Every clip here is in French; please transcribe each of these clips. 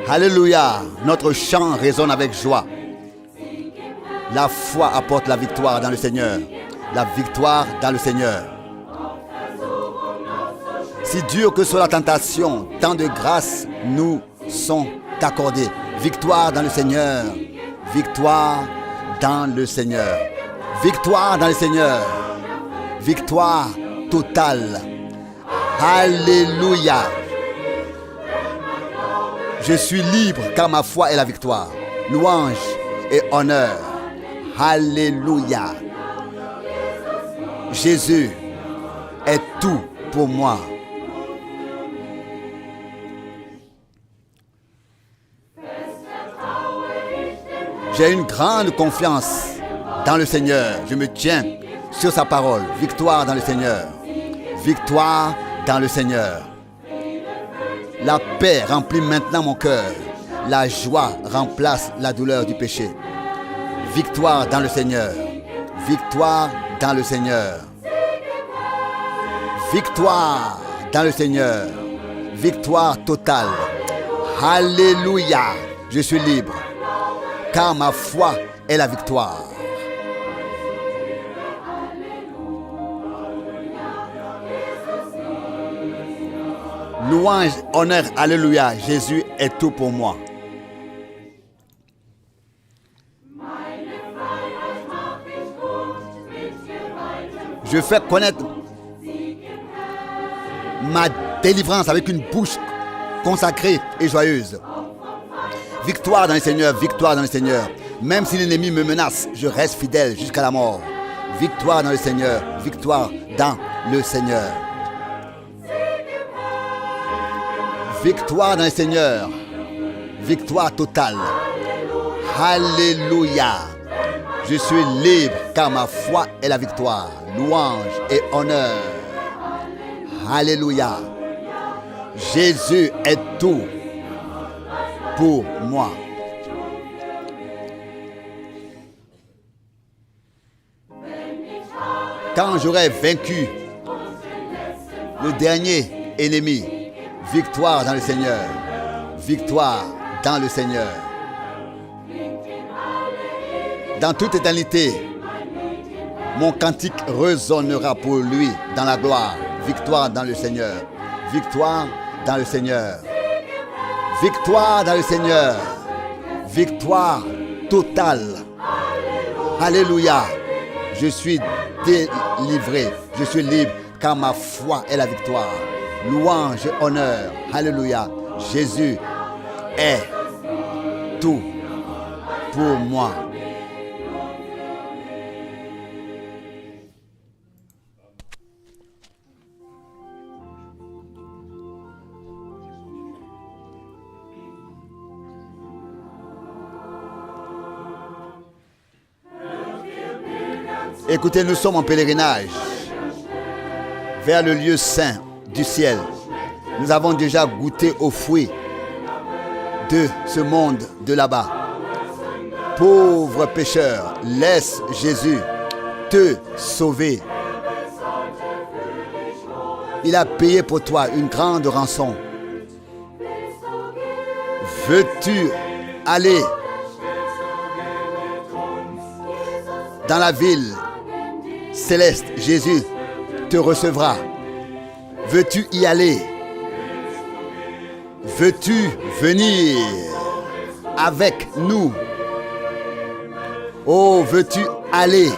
Alléluia. Notre chant résonne avec joie. La foi apporte la victoire dans le Seigneur. La victoire dans le Seigneur. Si dur que soit la tentation, tant de grâces nous sont accordées. Victoire dans le Seigneur. Victoire dans le Seigneur. Victoire dans le Seigneur. Victoire totale. Alléluia. Je suis libre car ma foi est la victoire. Louange et honneur. Alléluia. Jésus est tout pour moi. J'ai une grande confiance dans le Seigneur. Je me tiens sur sa parole. Victoire dans le Seigneur. Victoire dans le Seigneur. La paix remplit maintenant mon cœur. La joie remplace la douleur du péché. Victoire dans le Seigneur. Victoire dans le Seigneur. Victoire dans le Seigneur. Victoire totale. Alléluia. Je suis libre. Car ma foi est la victoire. Louange, honneur, alléluia. Jésus est tout pour moi. Je fais connaître ma délivrance avec une bouche consacrée et joyeuse. Victoire dans le Seigneur, victoire dans le Seigneur. Même si l'ennemi me menace, je reste fidèle jusqu'à la mort. Victoire dans le Seigneur, victoire dans le Seigneur. Victoire dans le Seigneur, victoire totale. Alléluia. Je suis libre car ma foi est la victoire. Louange et honneur. Alléluia. Jésus est tout pour moi. Quand j'aurai vaincu le dernier ennemi, victoire dans le Seigneur. Victoire dans le Seigneur. Dans toute éternité, mon cantique résonnera pour lui dans la gloire. Victoire dans le Seigneur. Victoire dans le Seigneur. Victoire dans le Seigneur. Victoire totale. Alléluia. Je suis délivré. Je suis libre car ma foi est la victoire. Louange et honneur. Alléluia. Jésus est tout pour moi. Écoutez, nous sommes en pèlerinage vers le lieu saint du ciel. Nous avons déjà goûté aux fruits de ce monde de là-bas. Pauvre pécheur, laisse Jésus te sauver. Il a payé pour toi une grande rançon. Veux-tu aller dans la ville céleste? Jésus te recevra. Veux-tu y aller? Veux-tu venir avec nous? Oh, veux-tu aller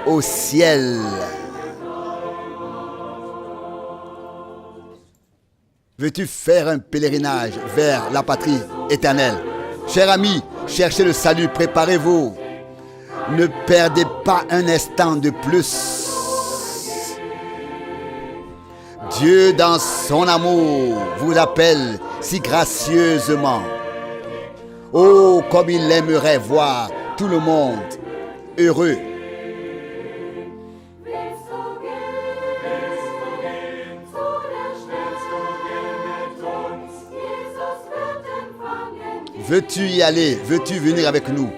au ciel? Veux-tu faire un pèlerinage vers la patrie éternelle? Chers amis, cherchez le salut, préparez-vous. Ne perdez pas un instant de plus. Dieu, dans son amour, vous appelle si gracieusement. Oh, comme il aimerait voir tout le monde heureux. Veux-tu y aller? Veux-tu venir avec nous?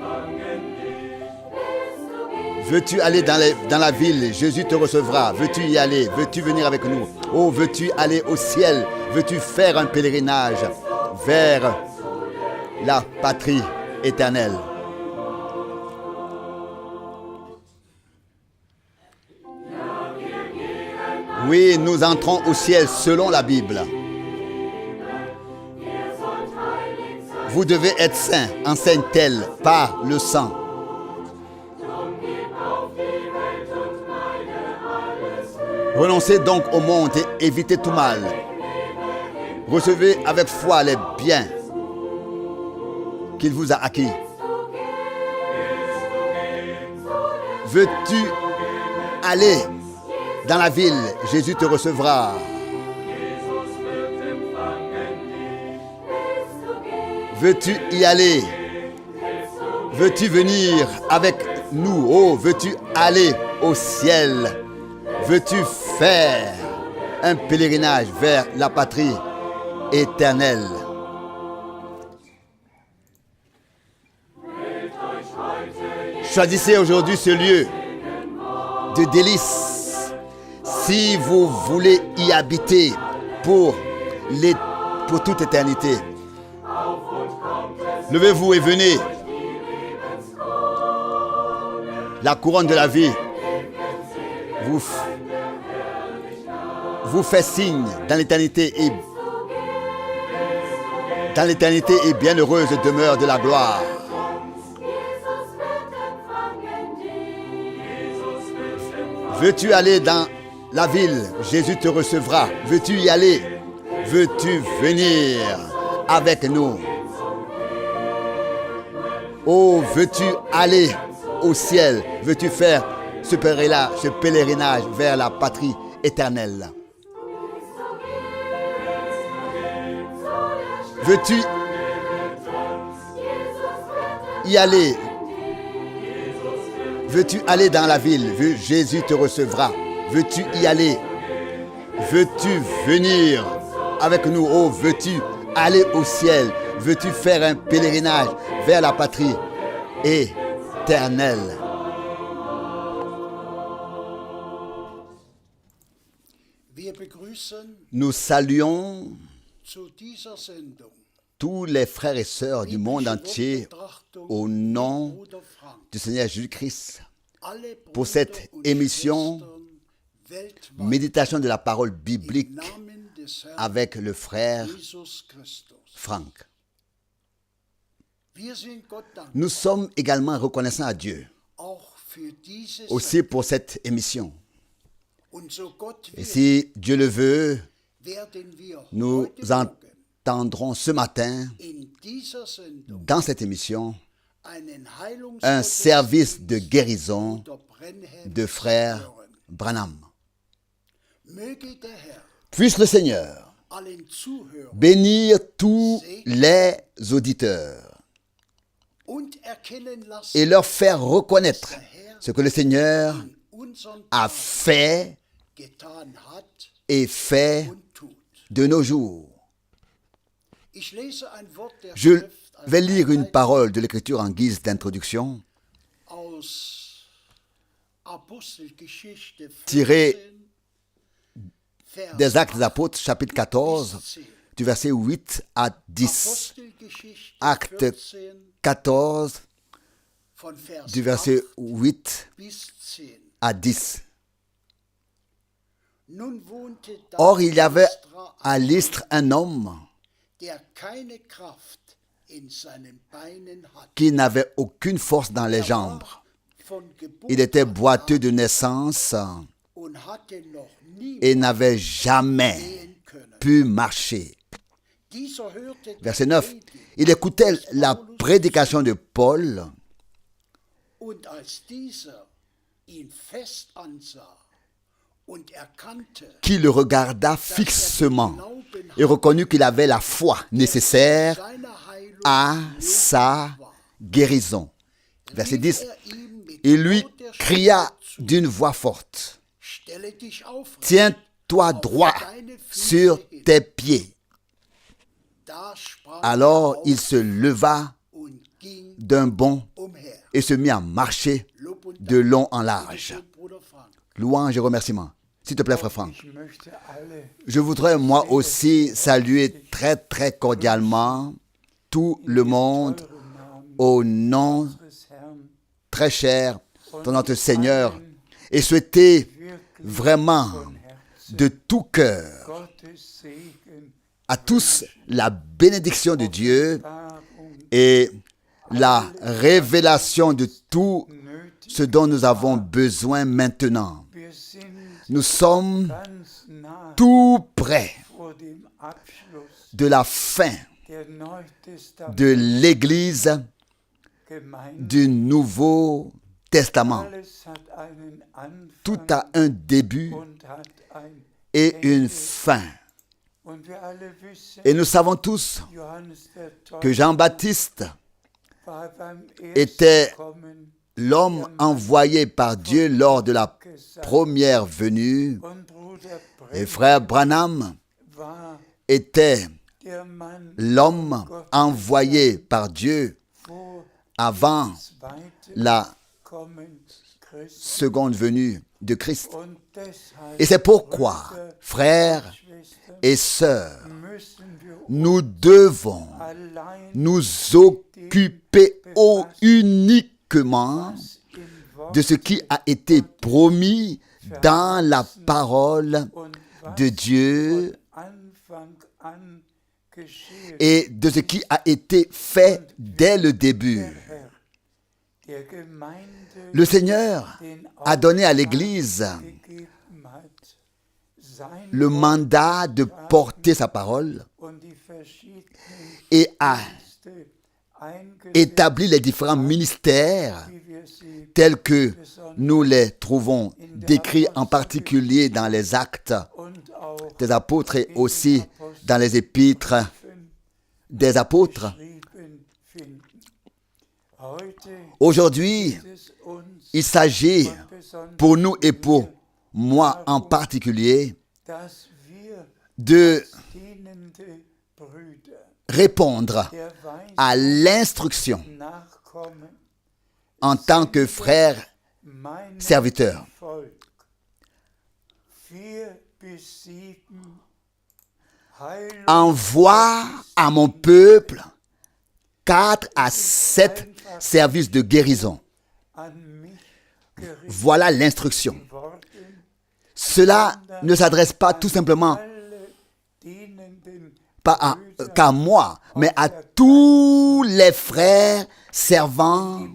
Veux-tu aller dans la ville? Jésus te recevra. Veux-tu y aller? Veux-tu venir avec nous? Oh, veux-tu aller au ciel? Veux-tu faire un pèlerinage vers la patrie éternelle. Oui, nous entrons au ciel selon la Bible. Vous devez être saints, enseigne-t-elle par le sang. Renoncez donc au monde et évitez tout mal. Recevez avec foi les biens qu'il vous a acquis. Veux-tu aller dans la ville? Jésus te recevra. Veux-tu y aller? Veux-tu venir avec nous? Oh, veux-tu aller au ciel? Veux-tu faire un pèlerinage vers la patrie éternelle? Choisissez aujourd'hui ce lieu de délices si vous voulez y habiter pour toute éternité. Levez-vous et venez. La couronne de la vie vous fait signe dans l'éternité et bienheureuse demeure de la gloire. Veux-tu aller dans la ville? Jésus te recevra. Veux-tu y aller? Veux-tu venir avec nous? Oh, veux-tu aller au ciel? Veux-tu faire ce pèlerinage vers la patrie éternelle? Veux-tu y aller? Veux-tu aller dans la ville? Jésus te recevra. Veux-tu y aller? Veux-tu venir avec nous? Oh, veux-tu aller au ciel? Veux-tu faire un pèlerinage vers la patrie éternelle? Nous saluons tous les frères et sœurs du monde entier au nom du Seigneur Jésus-Christ pour cette émission Méditation de la parole biblique avec le frère Franck. Nous sommes également reconnaissants à Dieu aussi pour cette émission. Et si Dieu le veut, nous entendrons ce matin dans cette émission un service de guérison de frère Branham. Puisse le Seigneur bénir tous les auditeurs et leur faire reconnaître ce que le Seigneur a fait et fait de nos jours. Je vais lire une parole de l'Écriture en guise d'introduction, tirée des Actes des Apôtres, chapitre 14, du verset 8 à 10. Actes 14, du verset 8 à 10. Or, il y avait à Lystre un homme qui n'avait aucune force dans les jambes. Il était boiteux de naissance et n'avait jamais pu marcher. Verset 9. Il écoutait la prédication de Paul qui le regarda fixement et reconnut qu'il avait la foi nécessaire à sa guérison. Verset 10. Il lui cria d'une voix forte: Tiens-toi droit sur tes pieds. Alors il se leva d'un bond et se mit à marcher de long en large. Louange et remerciements. S'il te plaît, frère Franck. Je voudrais moi aussi saluer très très cordialement tout le monde au nom très cher de notre Seigneur et souhaiter vraiment de tout cœur à tous la bénédiction de Dieu et la révélation de tout ce dont nous avons besoin maintenant. Nous sommes tout près de la fin de l'Église du Nouveau Testament. Tout a un début et une fin. Et nous savons tous que Jean-Baptiste était l'homme envoyé par Dieu lors de la première venue. Et frère Branham était l'homme envoyé par Dieu avant la seconde venue de Christ. Et c'est pourquoi, frères et sœurs, nous devons nous occuper uniquement de ce qui a été promis dans la parole de Dieu et de ce qui a été fait dès le début. Le Seigneur a donné à l'Église le mandat de porter sa parole et a établi les différents ministères tels que nous les trouvons décrits en particulier dans les actes des apôtres et aussi dans les épîtres des apôtres. Aujourd'hui, il s'agit pour nous et pour moi en particulier de répondre à l'instruction en tant que frère serviteur. Envoie à mon peuple 4 à 7 services de guérison. Voilà l'instruction. Cela ne s'adresse pas tout simplement qu'à moi, mais à tous les frères servants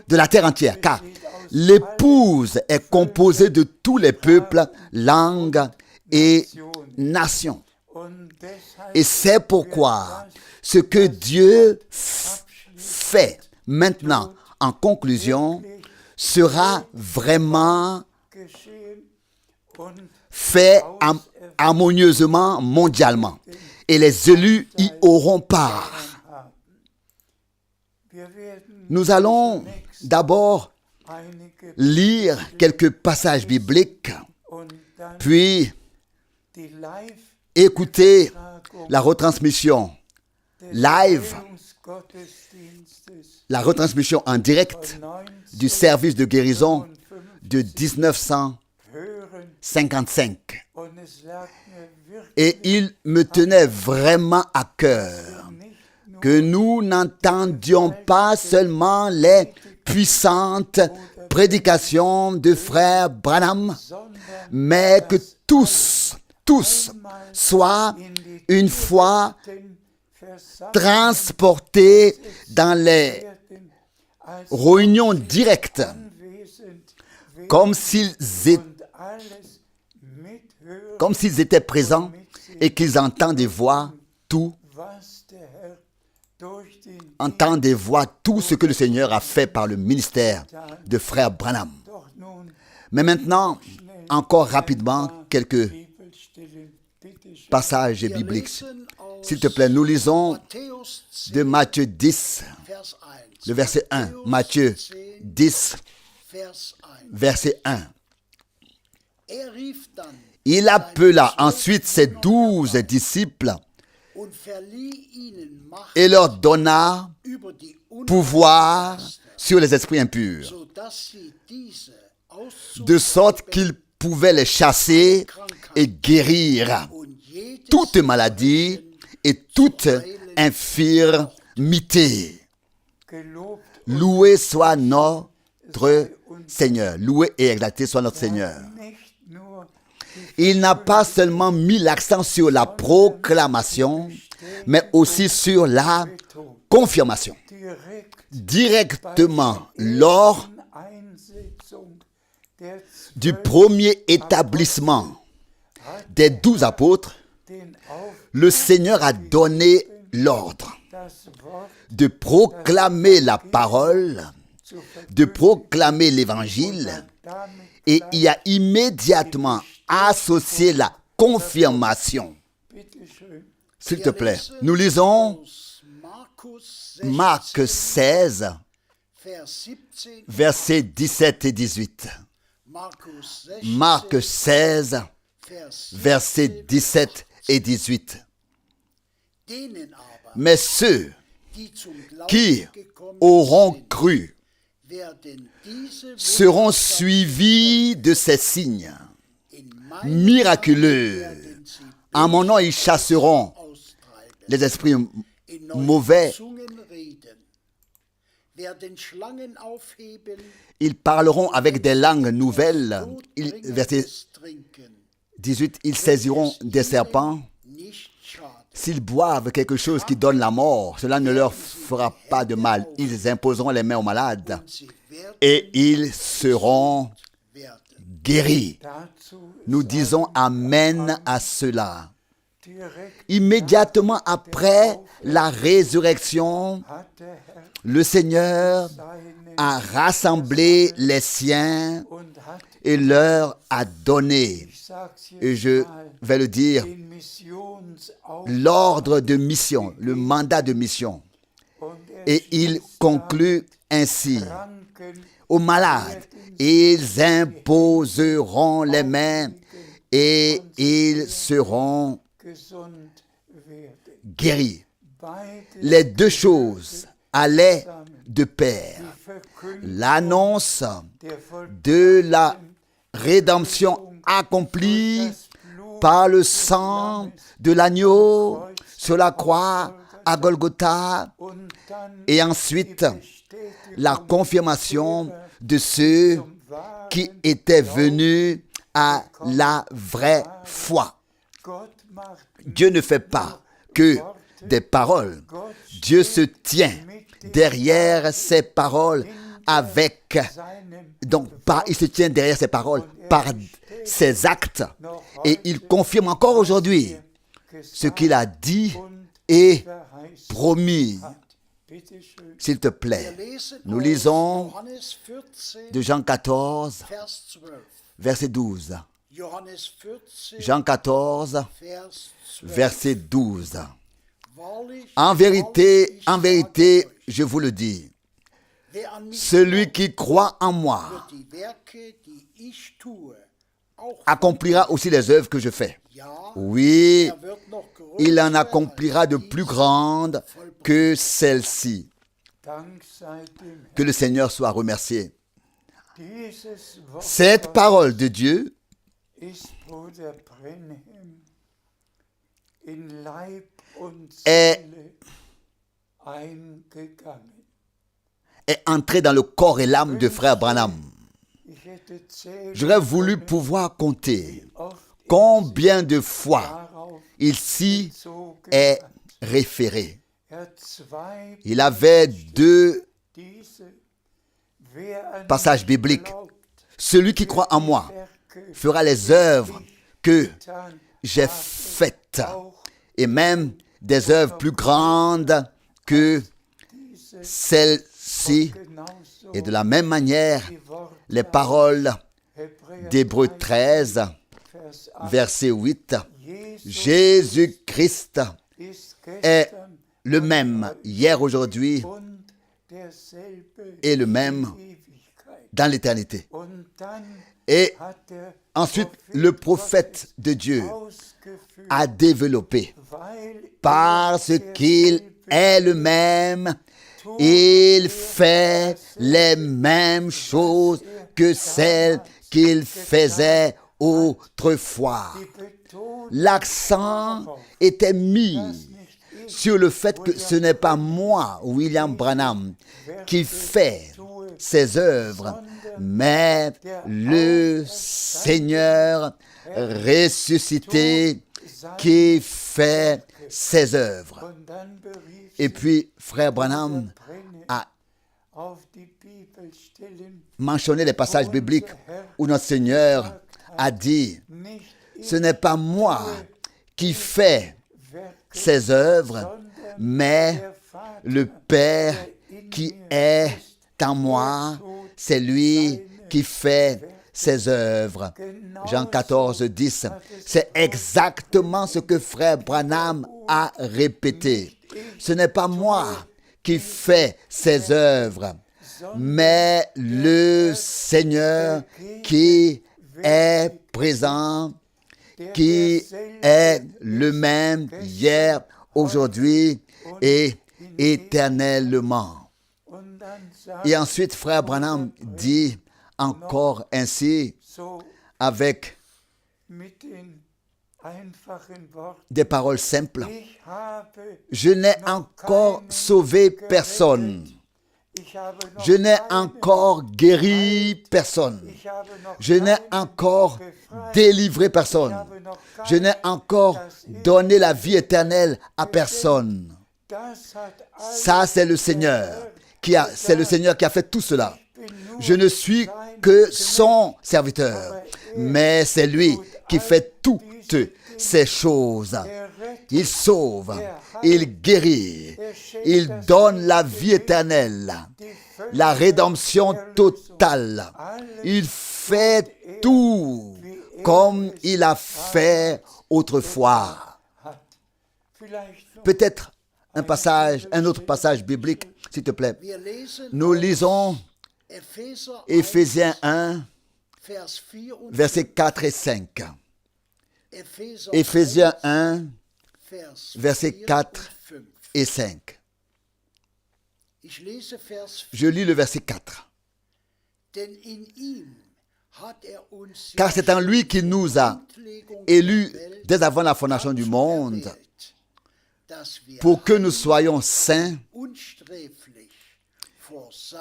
de la terre entière. Car l'épouse est composée de tous les peuples, langues et nations. Et c'est pourquoi ce que Dieu fait maintenant en conclusion sera vraiment fait harmonieusement mondialement. Et les élus y auront part. Nous allons d'abord lire quelques passages bibliques, puis écouter la retransmission live, la retransmission en direct du service de guérison de 1955. Et il me tenait vraiment à cœur que nous n'entendions pas seulement les puissantes prédications de frère Branham, mais que tous soient une fois transportés dans les réunions directes, comme s'ils étaient présents et qu'ils entendent des voix tout ce que le Seigneur a fait par le ministère de frère Branham. Mais maintenant, encore rapidement, quelques passages bibliques. S'il te plaît, nous lisons de Matthieu 10, le verset 1. Matthieu 10, verset 1. Il appela ensuite ses 12 disciples et leur donna pouvoir sur les esprits impurs, de sorte qu'ils pouvaient les chasser et guérir toute maladie et toute infirmité. imité. Loué soit notre Seigneur. Loué et exalté soit notre Seigneur. Il n'a pas seulement mis l'accent sur la proclamation, mais aussi sur la confirmation. Directement lors du premier établissement des 12 apôtres, le Seigneur a donné l'ordre de proclamer la parole, de proclamer l'évangile, et il a immédiatement associé la confirmation. S'il te plaît, nous lisons Marc 16, versets 17 et 18. Marc 16, versets 17 et 18. Mais ceux qui auront cru seront suivis de ces signes miraculeux. En mon nom, ils chasseront les esprits mauvais. Ils parleront avec des langues nouvelles. Verset 18, ils saisiront des serpents. S'ils boivent quelque chose qui donne la mort, cela ne leur fera pas de mal. Ils imposeront les mains aux malades et ils seront guéris. Nous disons Amen à cela. Immédiatement après la résurrection, le Seigneur a rassemblé les siens et leur a donné, et je vais le dire, l'ordre de mission, le mandat de mission. Et il conclut ainsi: aux malades, ils imposeront les mains et ils seront guéris. Les deux choses allaient de pair. L'annonce de la rédemption accomplie par le sang de l'agneau sur la croix à Golgotha, et ensuite la confirmation de ceux qui étaient venus à la vraie foi. Dieu ne fait pas que des paroles. Dieu se tient derrière ses paroles il se tient derrière ses paroles par ses actes, et il confirme encore aujourd'hui ce qu'il a dit et promis. S'il te plaît, nous lisons de Jean 14, verset 12. Jean 14, verset 12. En vérité, je vous le dis, celui qui croit en moi accomplira aussi les œuvres que je fais. Oui, il en accomplira de plus grandes que celles-ci. Que le Seigneur soit remercié. Cette parole de Dieu est entrée dans le corps et l'âme de frère Branham. J'aurais voulu pouvoir compter combien de fois il s'y est référé. Il avait deux passages bibliques. Celui qui croit en moi fera les œuvres que j'ai faites, et même des œuvres plus grandes que celles-ci. Et de la même manière, les paroles d'Hébreux 13, verset 8, Jésus-Christ est le même hier, aujourd'hui et le même dans l'éternité. Et ensuite, le prophète de Dieu a développé, parce qu'il est le même, il fait les mêmes choses que celles qu'il faisait autrefois. L'accent était mis sur le fait que ce n'est pas moi, William Branham, qui fait ces œuvres, mais le Seigneur ressuscité qui fait ses œuvres. Et puis, frère Branham a mentionné les passages bibliques où notre Seigneur a dit, ce n'est pas moi qui fais ces œuvres, mais le Père qui est en moi, c'est lui qui fait ses œuvres. Jean 14, 10. C'est exactement ce que frère Branham a répété. Ce n'est pas moi qui fais ces œuvres, mais le Seigneur qui est présent, qui est le même hier, aujourd'hui et éternellement. Et ensuite, frère Branham dit encore ainsi, avec des paroles simples, je n'ai encore sauvé personne. Je n'ai encore guéri personne. Je n'ai encore délivré personne. Je n'ai encore donné la vie éternelle à personne. Ça, c'est le Seigneur c'est le Seigneur qui a fait tout cela. Je ne suis que son serviteur, mais c'est lui qui fait toutes ces choses. Il sauve, il guérit, il donne la vie éternelle, la rédemption totale. Il fait tout comme il a fait autrefois. Peut-être un autre passage biblique, s'il te plaît. Nous lisons Éphésiens 1, versets 4 et 5. Éphésiens 1, versets 4 et 5. Je lis le verset 4. Car c'est en lui qu'il nous a élus dès avant la fondation du monde, pour que nous soyons saints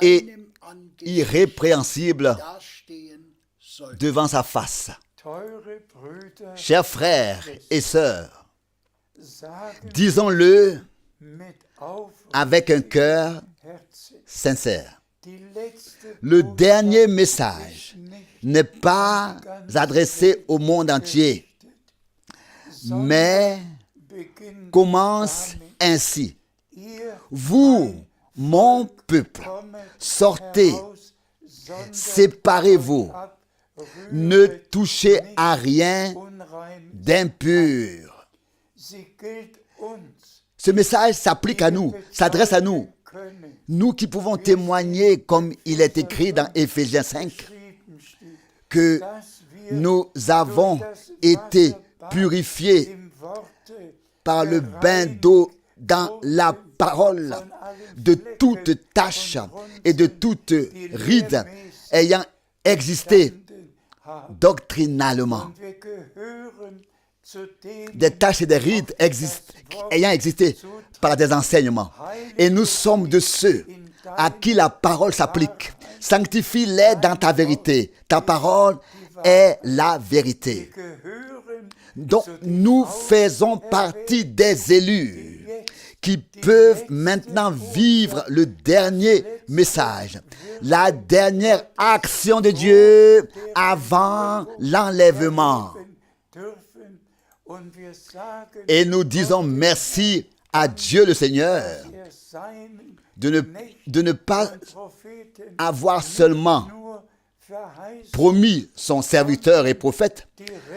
et irrépréhensibles devant sa face. Chers frères et sœurs, disons-le avec un cœur sincère. Le dernier message n'est pas adressé au monde entier, mais commence ainsi. Vous, mon peuple, sortez, séparez-vous, ne touchez à rien d'impur. Ce message s'applique à nous, s'adresse à nous. Nous qui pouvons témoigner, comme il est écrit dans Éphésiens 5, que nous avons été purifiés par le bain d'eau dans la parole de toute tache et de toute ride ayant existé doctrinalement. Des taches et des rides ayant existé par des enseignements. Et nous sommes de ceux à qui la parole s'applique. Sanctifie-les dans ta vérité. Ta parole est la vérité. Donc, nous faisons partie des élus qui peuvent maintenant vivre le dernier message, la dernière action de Dieu avant l'enlèvement. Et nous disons merci à Dieu le Seigneur de ne pas avoir seulement promis son serviteur et prophète,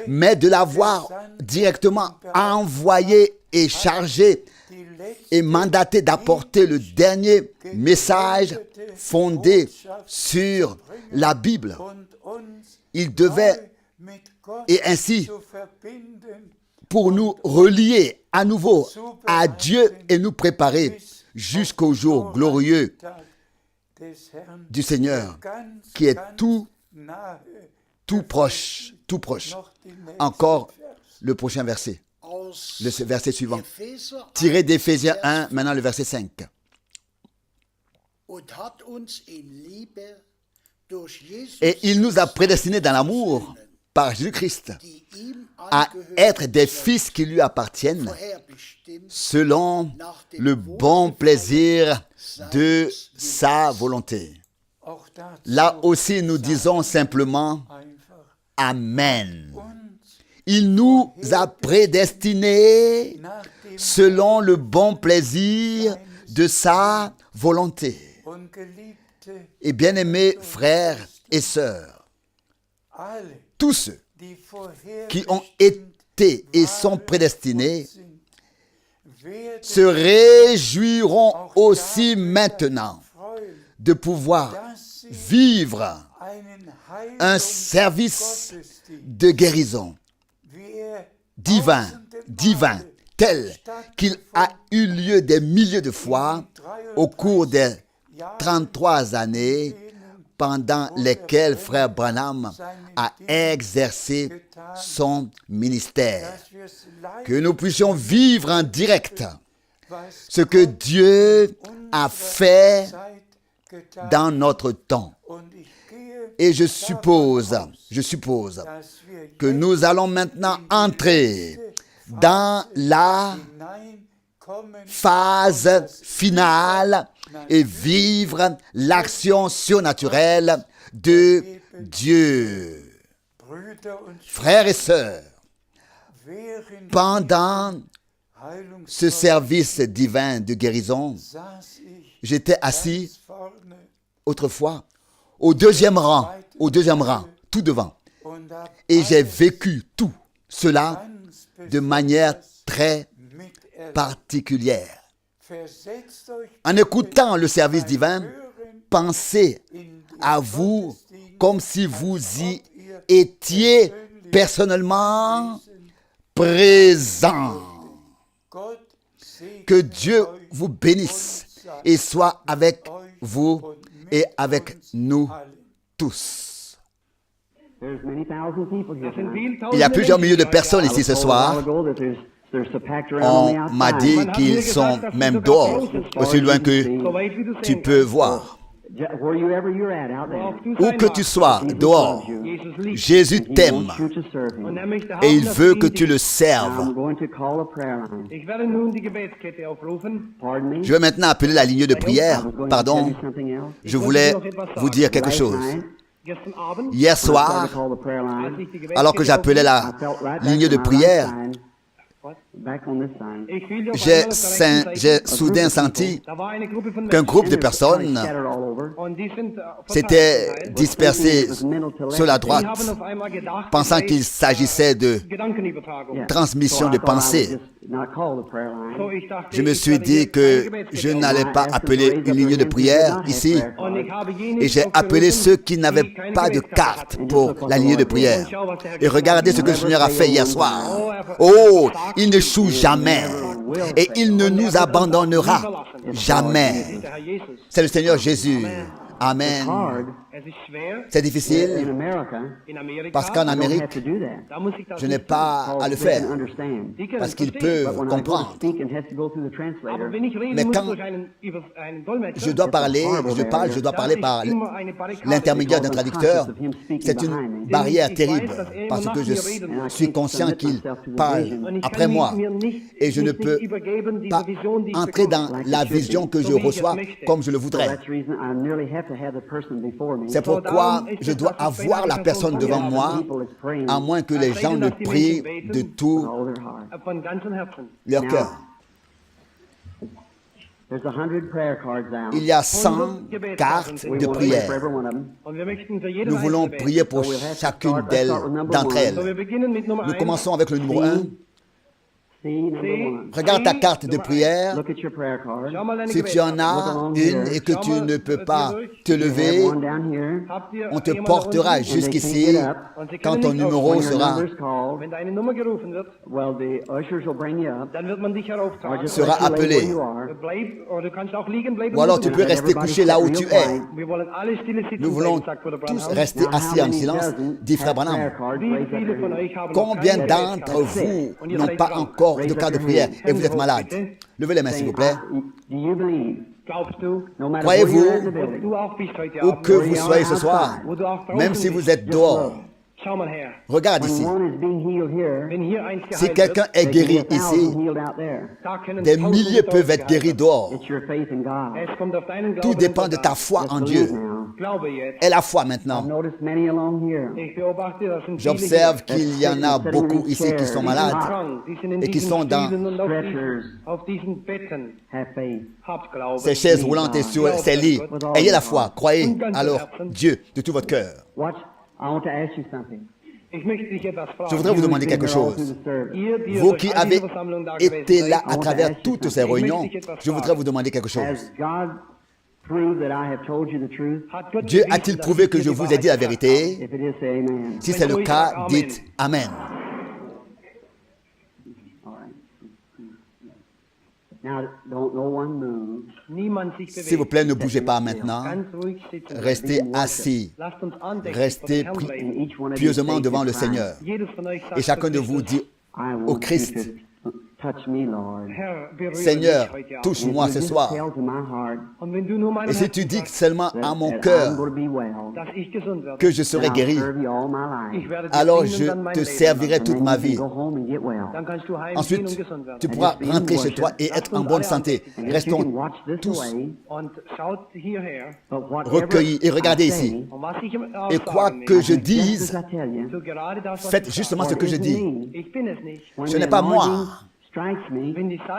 mais de l'avoir directement envoyé et chargé et mandaté d'apporter le dernier message fondé sur la Bible. Il devait, et ainsi, pour nous relier à nouveau à Dieu et nous préparer jusqu'au jour glorieux du Seigneur, qui est tout proche. Encore le prochain verset. Le verset suivant. Tiré d'Éphésiens 1, maintenant le verset 5. Et il nous a prédestinés dans l'amour par Jésus-Christ à être des fils qui lui appartiennent selon le bon plaisir de sa volonté. Là aussi, nous disons simplement Amen. Il nous a prédestinés selon le bon plaisir de sa volonté. Et bien-aimés frères et sœurs, tous ceux qui ont été et sont prédestinés se réjouiront aussi maintenant de pouvoir vivre un service de guérison divin, tel qu'il a eu lieu des milliers de fois au cours des 33 années pendant lesquelles Frère Branham a exercé son ministère. Que nous puissions vivre en direct ce que Dieu a fait dans notre temps. Et je suppose que nous allons maintenant entrer dans la phase finale et vivre l'action surnaturelle de Dieu. Frères et sœurs, pendant ce service divin de guérison, j'étais assis autrefois au deuxième rang, tout devant. Et j'ai vécu tout cela de manière très particulière. En écoutant le service divin, pensez à vous comme si vous y étiez personnellement présent. Que Dieu vous bénisse et soit avec vous et avec nous tous. Il y a plusieurs milliers de personnes ici ce soir. On m'a dit qu'ils sont même dehors, aussi loin que tu peux voir. Où que tu sois, dehors, Jésus t'aime et il veut que tu le serves. Je vais maintenant appeler la ligne de prière. Pardon, je voulais vous dire quelque chose. Hier soir, alors que j'appelais la ligne de prière, j'ai soudain senti qu'un groupe de personnes s'était dispersé sur la droite, pensant qu'il s'agissait de transmission de pensée. Je me suis dit que je n'allais pas appeler une ligne de prière ici, et j'ai appelé ceux qui n'avaient pas de carte pour la ligne de prière. Et regardez ce que le Seigneur a fait hier soir. Oh, il n'échoue jamais et il ne nous abandonnera jamais. C'est le Seigneur Jésus. Amen. C'est difficile parce qu'en Amérique, je n'ai pas à le faire parce qu'ils peuvent comprendre. Mais quand je dois parler, je dois parler par l'intermédiaire d'un traducteur. C'est une barrière terrible parce que je suis conscient qu'il parle après moi et je ne peux pas entrer dans la vision que je reçois comme je le voudrais. C'est pourquoi je dois avoir la personne devant moi, à moins que les gens ne prient de tout leur cœur. Il y a 100 cartes de prière. Nous voulons prier pour chacune d'entre elles. Nous commençons avec le numéro 1. Regarde ta carte de prière. Si tu en as une et que tu ne peux pas te lever, on te portera jusqu'ici quand ton numéro sera appelé. Ou alors tu peux rester couché là où tu es. Nous voulons tous rester assis en silence, dit Frère Branham. Combien d'entre vous n'ont pas encore de cas de prière et vous êtes malade, levez les mains s'il vous plaît. Croyez-vous, où que vous soyez ce soir, même si vous êtes dehors, regarde ici. Si quelqu'un est guéri ici, des milliers peuvent être guéris dehors. Tout dépend de ta foi en Dieu. Et la foi maintenant. J'observe qu'il y en a beaucoup ici qui sont malades et qui sont dans ces chaises roulantes et sur ces lits. Ayez la foi, croyez alors Dieu de tout votre cœur. Je voudrais vous demander quelque chose. Vous qui avez été là à travers toutes ces réunions, je voudrais vous demander quelque chose. Dieu a-t-il prouvé que je vous ai dit la vérité? Si c'est le cas, dites Amen. S'il vous plaît, ne bougez pas maintenant. Restez assis. Restez pieusement devant le Seigneur. Et chacun de vous dit au Christ, Seigneur, touche-moi ce soir. Et si tu dis seulement à mon cœur que je serai guéri, alors je te servirai toute ma vie. Ensuite, tu pourras rentrer chez toi et être en bonne santé. Restons tous recueillis et regardez ici. Et quoi que je dise, faites justement ce que je dis. Ce n'est pas moi.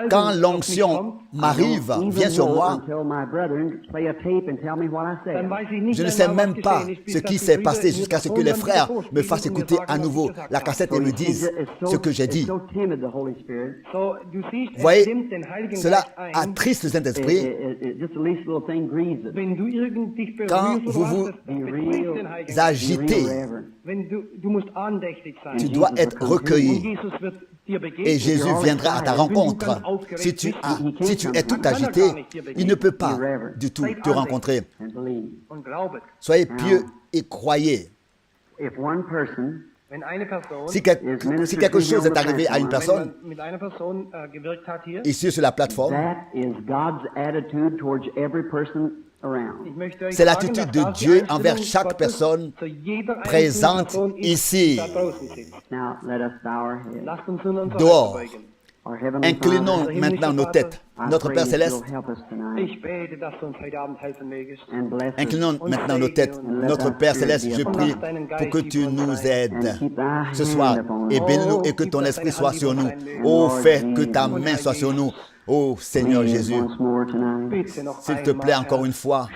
Quand l'onction m'arrive, vient sur moi, je ne sais même pas ce qui s'est passé jusqu'à ce que les frères me fassent écouter à nouveau la cassette et me disent ce que j'ai dit. Vous voyez, cela attriste le Saint-Esprit. Quand vous vous agitez, tu dois être recueilli. Et Jésus viendra à ta rencontre. Si tu es tout agité, il ne peut pas du tout te rencontrer. Soyez pieux et croyez. Si quelque chose est arrivé à une personne, ici sur la plateforme, c'est l'attitude de Dieu envers chaque personne présente ici. Dehors. Inclinons maintenant nos têtes. Notre Père Céleste, inclinons maintenant nos têtes. Notre Père Céleste, je prie pour que tu nous aides ce soir et bénis-nous et que ton esprit soit sur nous. Oh, fais que ta main soit sur nous. Oh Seigneur Jésus, s'il te plaît encore une fois,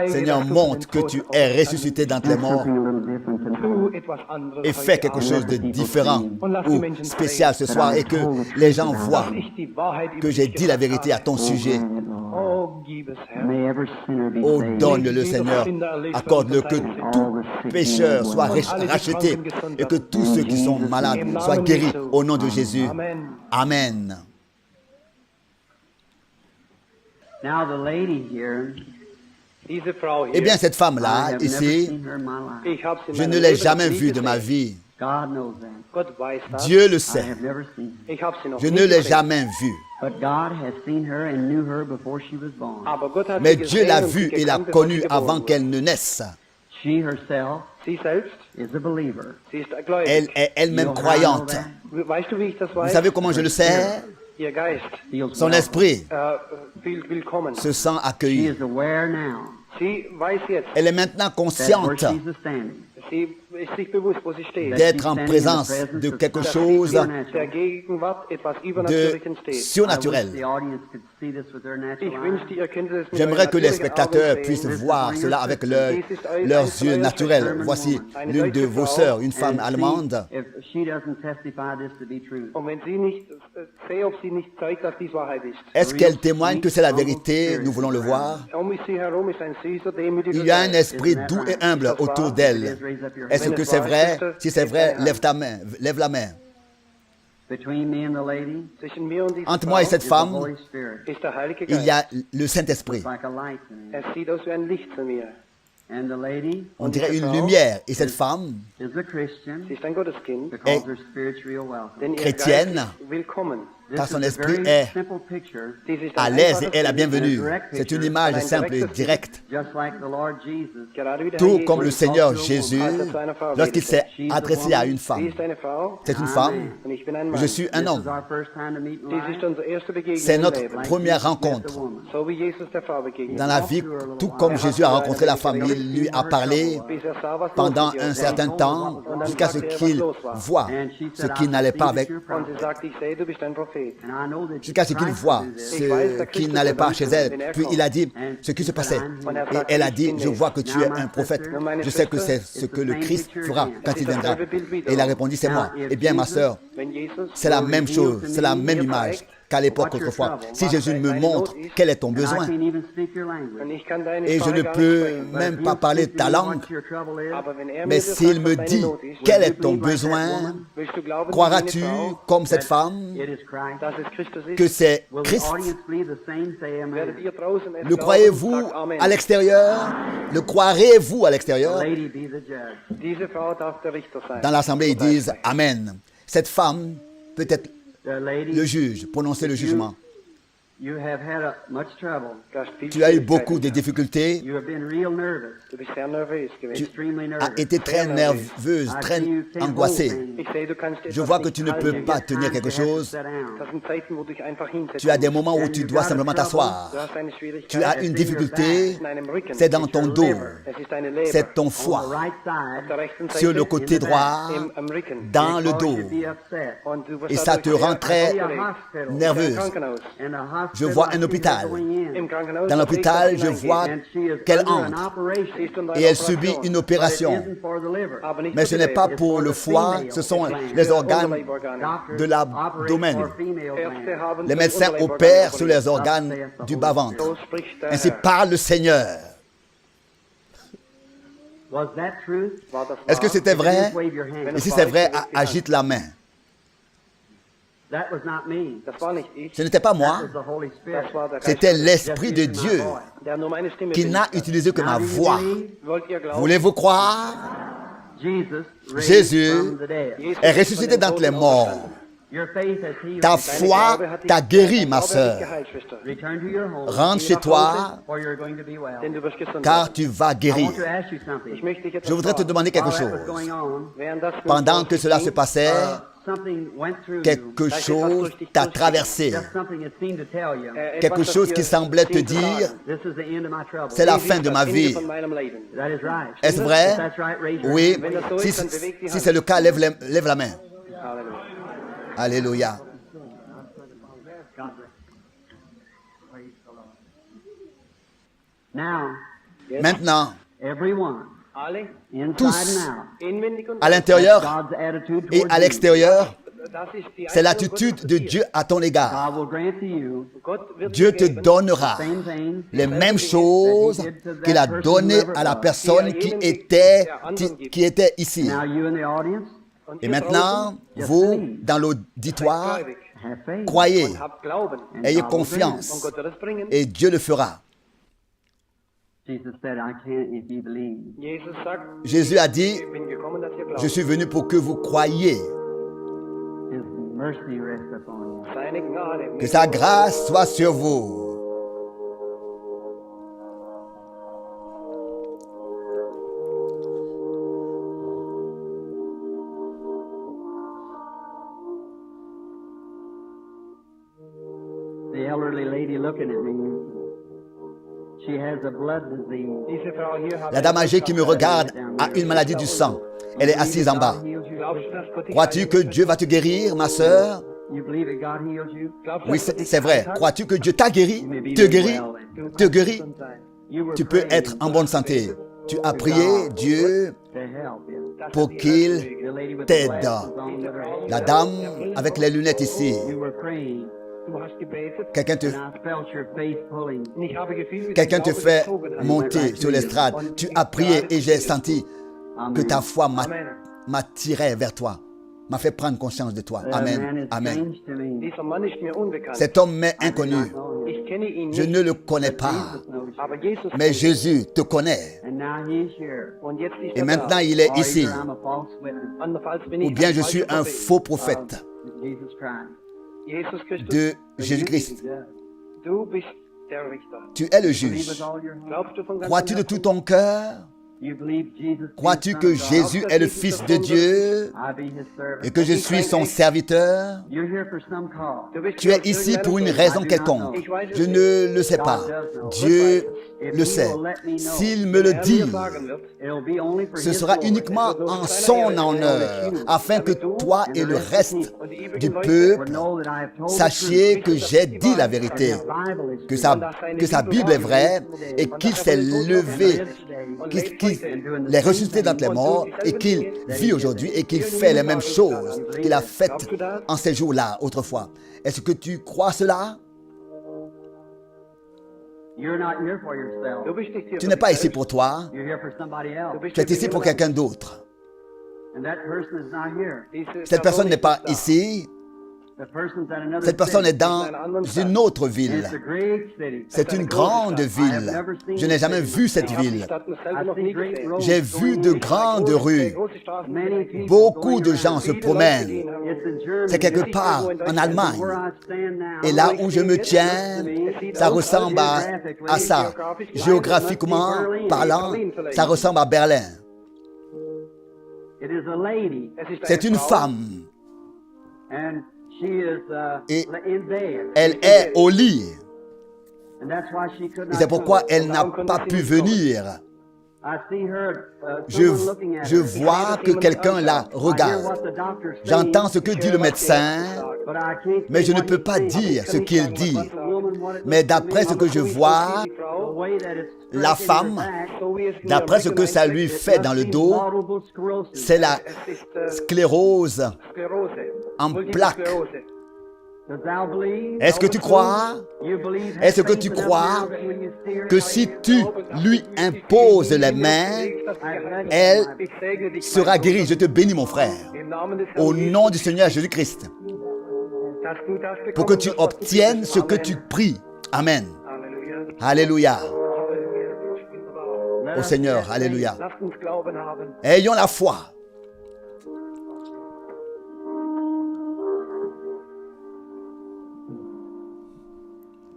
Seigneur, montre que tu es ressuscité d'entre les morts et fais quelque chose de différent ou spécial ce soir et que les gens voient que j'ai dit la vérité à ton sujet. Oh, donne-le Seigneur, accorde-le que tout pécheur soit racheté et que tous ceux qui sont malades soient guéris au nom de Jésus. Amen. Eh bien, cette femme-là, ici, je ne l'ai jamais vue de ma vie. Dieu le sait. Je ne l'ai jamais vue. Mais Dieu l'a vue et l'a connue avant qu'elle ne naisse. Elle est elle-même croyante. Vous savez comment je le sais? Son esprit se sent accueilli. Elle est maintenant consciente d'être en présence de quelque chose de surnaturel. J'aimerais que les spectateurs puissent voir cela avec leurs yeux naturels. Voici l'une de vos sœurs, une femme allemande. Est-ce qu'elle témoigne que c'est la vérité? Nous voulons le voir. Il y a un esprit doux et humble autour d'elle. Est-ce que c'est vrai? Si c'est vrai, lève ta main, lève la main. Entre moi et cette femme, il y a le Saint-Esprit. And the lady on dirait une lumière. Et cette femme is a Christian Sie ist ein Gotteskind, because her spirit's real welcome. denn ihr chrétienne, Geist ist willkommen. This car is son a esprit very est simple picture, Dies ist à ein l'aise et einfaches est la Bild, bienvenue. C'est une image simple et directe. just like the Lord Jesus. gerade wie der Tout Herr comme le Jesus. Seigneur Jésus, lorsqu'il s'est She's a adressé woman. à une Sie femme, ist eine Frau c'est une femme, und ich bin ein Mann. je suis un This is homme. our first time to meet in Dies life. ist unsere erste Begegnung C'est im notre Leben. première Jesus met the rencontre. woman. So wie Jesus der Frau begegnet. Dans la vie, tout comme Jésus a rencontré la femme, il lui a parlé Bis er sah, was pendant los mit ihr un war. certain temps jusqu'à ce qu'il voit ce qui n'allait pas avec, Und sie sagte, ich sehe, du bist ein Prophet. And I know that jusqu'à ce qu'il voit ce qui n'allait pas chez elle. Puis il a dit ce qui se passait. Et elle a dit, je vois que tu es un prophète. Je sais que c'est ce que le Christ fera quand il viendra. Et il a répondu, c'est moi. Eh bien, ma sœur, Wenn Jesus c'est la même chose, c'est la même image qu'à l'époque autrefois. Si Jésus me montre quel est ton I besoin, can't even speak your language. und ich kann deine et je Sprache ne gar nicht peux sprechen. même pas parler ta langue, What your trouble is, Aber wenn er mais mir s'il me sagt, was dit deine Not ist, quel est ton besoin, willst du glauben, croiras-tu, dass eine Frau, comme cette femme, it is Christ. dass es Christus ist? que c'est Will the Christ? audience believe the same? Say Werdet amen. ihr draußen es Le glauben? croyez-vous Sagt Amen. à l'extérieur? Le croirez-vous à l'extérieur? Lady be the judge. Diese Frau darf der Richter sein. Dans l'assemblée, ils disent Amen. Cette femme peut être The lady, le juge, prononcer le jugement. you have had much trouble. Du hast viel Tu as eu Schwierigkeiten beaucoup de gehabt. difficultés. You have been real nervous, Du bist sehr nervös gewesen. extremely A nervous. été très nerveuse, très angoissée. Ich sehe, du kannst Je etwas vois que nicht tu ne halten. peux pas tenir quelque chose. Das sind Zeiten, wo du dich einfach hinsetzen Tu as des musst. moments où tu dois simplement t'asseoir. Du hast eine Tu Schwierigkeit as une difficulté, in deinem Rücken. c'est dans ton dos, Es ist deine Leber. c'est ton On the foie, right Auf side, der rechten sur le Seite côté droit, am Rücken. dans le cause dos. you to be upset. Und du wirst Et ça te dadurch rend sehr très aufgeregt. hospital. nerveuse. Krankenhaus. And the hospital, Je vois I un see her hôpital. going in. Im Krankenhaus. Dans l'hôpital, je vois And she is qu'elle under an entre operation. Sie ist unter et einer elle subit Operation. une But it opération. isn't for the liver. Aber nicht Mais für ce die n'est pas Leber. pour le foie, ce sont les organes Unterleiborgane. Doctors de l'abdomen. operate for female Ärzte glands. haben Les für médecins Unterleiborgane opèrent sur operiert. les organes du bas-ventre. So spricht der Ainsi Herr. parle le Seigneur. Was that true? War das Est-ce que wahr? c'était vrai? Just wave your hand. Et si c'est vrai, agite la main. That was not me. Das war nicht ich. Ce n'était pas That moi, was the Holy Spirit. Das war der Geist. c'était l'Esprit de Just using my Dieu voice. Der nur meine Stimme qui n'a benutzt hat. utilisé que ma Now, do you voix. believe Wollt ihr glauben? Voulez-vous croire? Jesus raised Jésus from the dead. Jesus Est ist ressuscité von den d'entre les Toten morts. auferstanden. Your faith has healed Ta you. Deine foi Glaube hat dich- t'a guéri, dein ma Glaube hat dich sœur. geheilt, Schwester. Return to your home. Rentre chez toi, Or you're going to be well. Denn du wirst gesund car werden. tu vas I guérir. want to ask you Ich something. möchte dich jetzt Je voudrais te demander quelque While that was chose. going on, während das Pendant que cela se passait, something went through you. quelque chose t'a traversé. Just something it seemed to tell you. Quelque chose qui semblait te dire, This is the end of my trouble. c'est la fin de ma vie. Von meinem Leben. That is right. Est-ce vrai? If that's right, raise your Oui. hand. Si c'est le cas, lève la main. Halleluja. Alléluia. God bless you. Praise the Lord. Now, Maintenant, everyone, Alle, inside Tous. and out, inwendig und à l'intérieur God's attitude et towards à you. l'extérieur, das ist die c'est Einstellung l'attitude Gottes de zu dir. Dieu à ton égard. God will grant to you Gott wird Dieu dir te geben donnera same thing les mêmes choses qu'il a données à la personne qui était ici. Now you in the audience, und Et ihr maintenant, vous, dans l'auditoire, gläubig have faith. croyez, und habt Glauben And ayez God will grant it. und confiance, Gott wird es bringen. et Dieu le fera. Jesus said, I can't if you believe. Jesus sagt, Jésus a dit, ich bin gekommen, dass ihr glaubt. je suis venu pour que vous croyiez, His mercy rests upon you. Seine Gnade. que sa grâce soit sur vous. The elderly lady looking at me, she has a blood disease. Diese Frau hier hat La dame âgée qui me regarde a une maladie du sang. Elle est assise en bas. Glaubst du, dass Gott dich Crois-tu heilt? que Dieu va te guérir, ma sœur? You believe that God heals you? Glaubst du, Oui, dass Gott dich c'est vrai. geheilt hat? Crois-tu que Dieu t'a guéri? You may be Te doing guérit? well then. Te guérit? You were Tu peux praying être en bonne santé. Tu as prié Dieu to help you. pour qu'il The lady with the t'aide. glasses on with her hand. La dame avec les lunettes ici. You were praying, Du hast gebetet Quelqu'un te, and I felt your faith pulling. und ich habe gefühlt, wie quelqu'un dein te Glaube fait gezogen hat. monter sur l'estrade. Tu as prié et j'ai senti que ta foi Amen. Amen. m'attirait vers toi. m'a fait prendre conscience de toi. That man Amen. is Amen. strange to me. Dieser Mann ist mir unbekannt. Cet homme m'est I do inconnu. not know him. Ich kenne ihn Je nicht, ne le connais pas. Jesus knows you. aber Jesus Mais kennt ihn. Jésus te connaît. And now he's here. Und jetzt ist Et er maintenant, da. il est Or ici. either I'm a false witness Andernfalls bin Ou ich bien ein je suis falscher un Prophet. faux prophète of Jesus Christ. Jesus Christus, de But Jésus-Christ. you, du bist der Richter. Tu es le believe juge. with all your heart. Glaubst du von Crois-tu ganzem de tout Herzen? ton cœur? You believe Jesus Crois-tu is the que Son of God. Jésus est le Fils de Dieu I be his servant. et que je suis son serviteur? You're here for some cause. Du bist Tu es für ici irgendeinen pour une Grund. raison quelconque. Je ne le sais pas. Dieu le sait. S'il me le Wenn er dit, mir sagen wird, It'll be only for ce his sera glory. uniquement en son honneur, afin que toi et le reste du peuple For know that I have told the sachiez truth. que j'ai dit la vérité, The Bible is que true. sa Bible est vraie et qu'il s'est levé, qu'il est ressuscité d'entre les morts et qu'il vit aujourd'hui et qu'il fait les mêmes choses qu'il a faites en ces jours-là autrefois. Est-ce que tu crois cela? You're not here for yourself. du bist nicht hier Tu für n'es pas dich ici selbst. pour toi, You're here for somebody else. Du bist tu es hier ici für pour jemand quelqu'un d'autre. And that person is not here. Diese Cette personne n'est pas ist da. ici, The person's at another cette personne est city. dans une autre And ville. it's a great city. C'est une grande ville. Je n'ai jamais vu cette Ich habe die ville. Stadt selber noch nie gesehen. J'ai vu de grandes rues. Große Straßen. Many people Beaucoup de going gens around. se promènent. It's in Germany. C'est quelque part en Allemagne. Where I stand now. Et là où je me tiens, ça ressemble à ça. Géographiquement parlant, ça ressemble à Berlin. It is a lady, Es ist C'est eine une Frau. femme. and she is Et in bed. elle est au lit. And that's why she could Et not c'est pourquoi come. elle n'a pas pu venir. I see her, someone looking at Je her. vois que quelqu'un la I hear regarde. what the doctor says, J'entends ce que dit le médecin, but I can't mais say je ne what peux he pas says. dire ce qu'il dit. But the woman, what it Mais looks to d'après me, ce que je vois, Die Frau, the way that it's la striking her femme, back, so wie es mir d'après ce que ça Rücken lui einsteckt, fait dans le dos, multiple sclerosis. c'est la es ist sclérose Sklerose. en Multiple plaques. Sklerose. Does thou believe? Est-ce que tu crois You believe Est-ce que tu crois que si tu lui imposes les mains, elle Ich segne dich, sera mein guérie? Je te bénis, mon frère, Bruder, im Namen des Herrn au Jesus, nom du Seigneur Jésus-Christ, dass du das pour que bekommen tu wirst, was du obtiennes bittest. ce que Amen. tu pries. Amen. Halleluja. Alléluia. Au Seigneur, Alléluia. Lasst uns Glauben haben. Ayons la foi.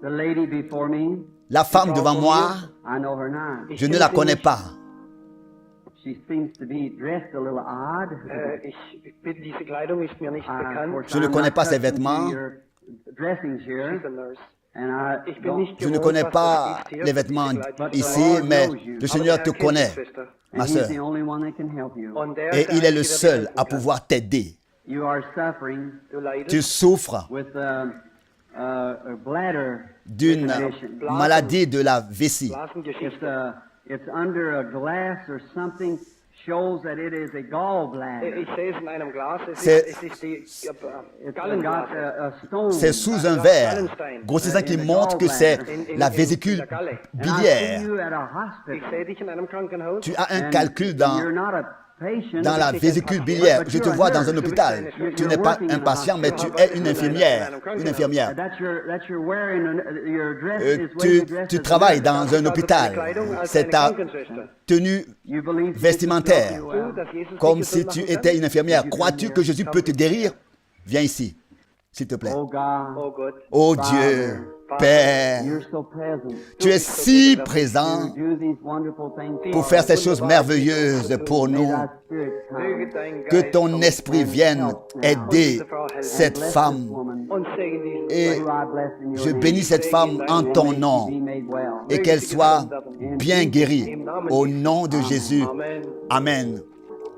The lady before me, La femme devant moi, I know her now. je ne la connais pas. She seems to be dressed a little odd. Diese Kleidung ist mir nicht Of bekannt. course, Je ne I'm connais not pas ses accustomed to vêtements. your dressings here, She's a nurse. and I Ich bin don't- nicht Je ne gewohnt, connais was pas das ist hier, les vêtements diese Kleidung. ici, mais le Seigneur te connaît, ma and he's soeur. the only one that can help you. Und der Et ist der il est le Einzige, der seul helfen à kann. pouvoir t'aider. You are suffering Du leidest Tu souffres with a bladder d'une condition. maladie de la vessie. Blasengeschichte. It's under a glass or something shows that it is a gallbladder. Ich sehe es in einem Glas. C'est- Es ist die It's got Gallenblase. a stone. C'est sous un verre grossissant qui montre que c'est la vésicule And I see biliaire. you at a Ich hospital. sehe dich in einem Krankenhaus. Tu as un And calcul dans you're not a patient, la vésicule biliaire. Je te vois dans un hôpital. Tu n'es pas un patient, mais tu es une infirmière. Une infirmière. That's your wearing your dress Euh, is when you dress tu as a travailles nurse. dans un hôpital. C'est ta tenue You believe vestimentaire, Jesus can help you, comme si tu étais une infirmière. Crois-tu que Jésus peut te guérir? Viens ici, s'il te plaît. Oh God, Oh Gott. Oh Dieu, Père, you're so present. tu es si présent Do these wonderful things pour faire ces choses merveilleuses pour May nous. thy spirit come. Möge dein Que Geist ton kommen esprit vienne aider cette Bless this femme. woman, und segne diesen Et who I bless in your je name. bénis cette femme en ton May she nom be made well. et qu'elle soit bien guérie. Au nom de Jésus. Amen. Amen.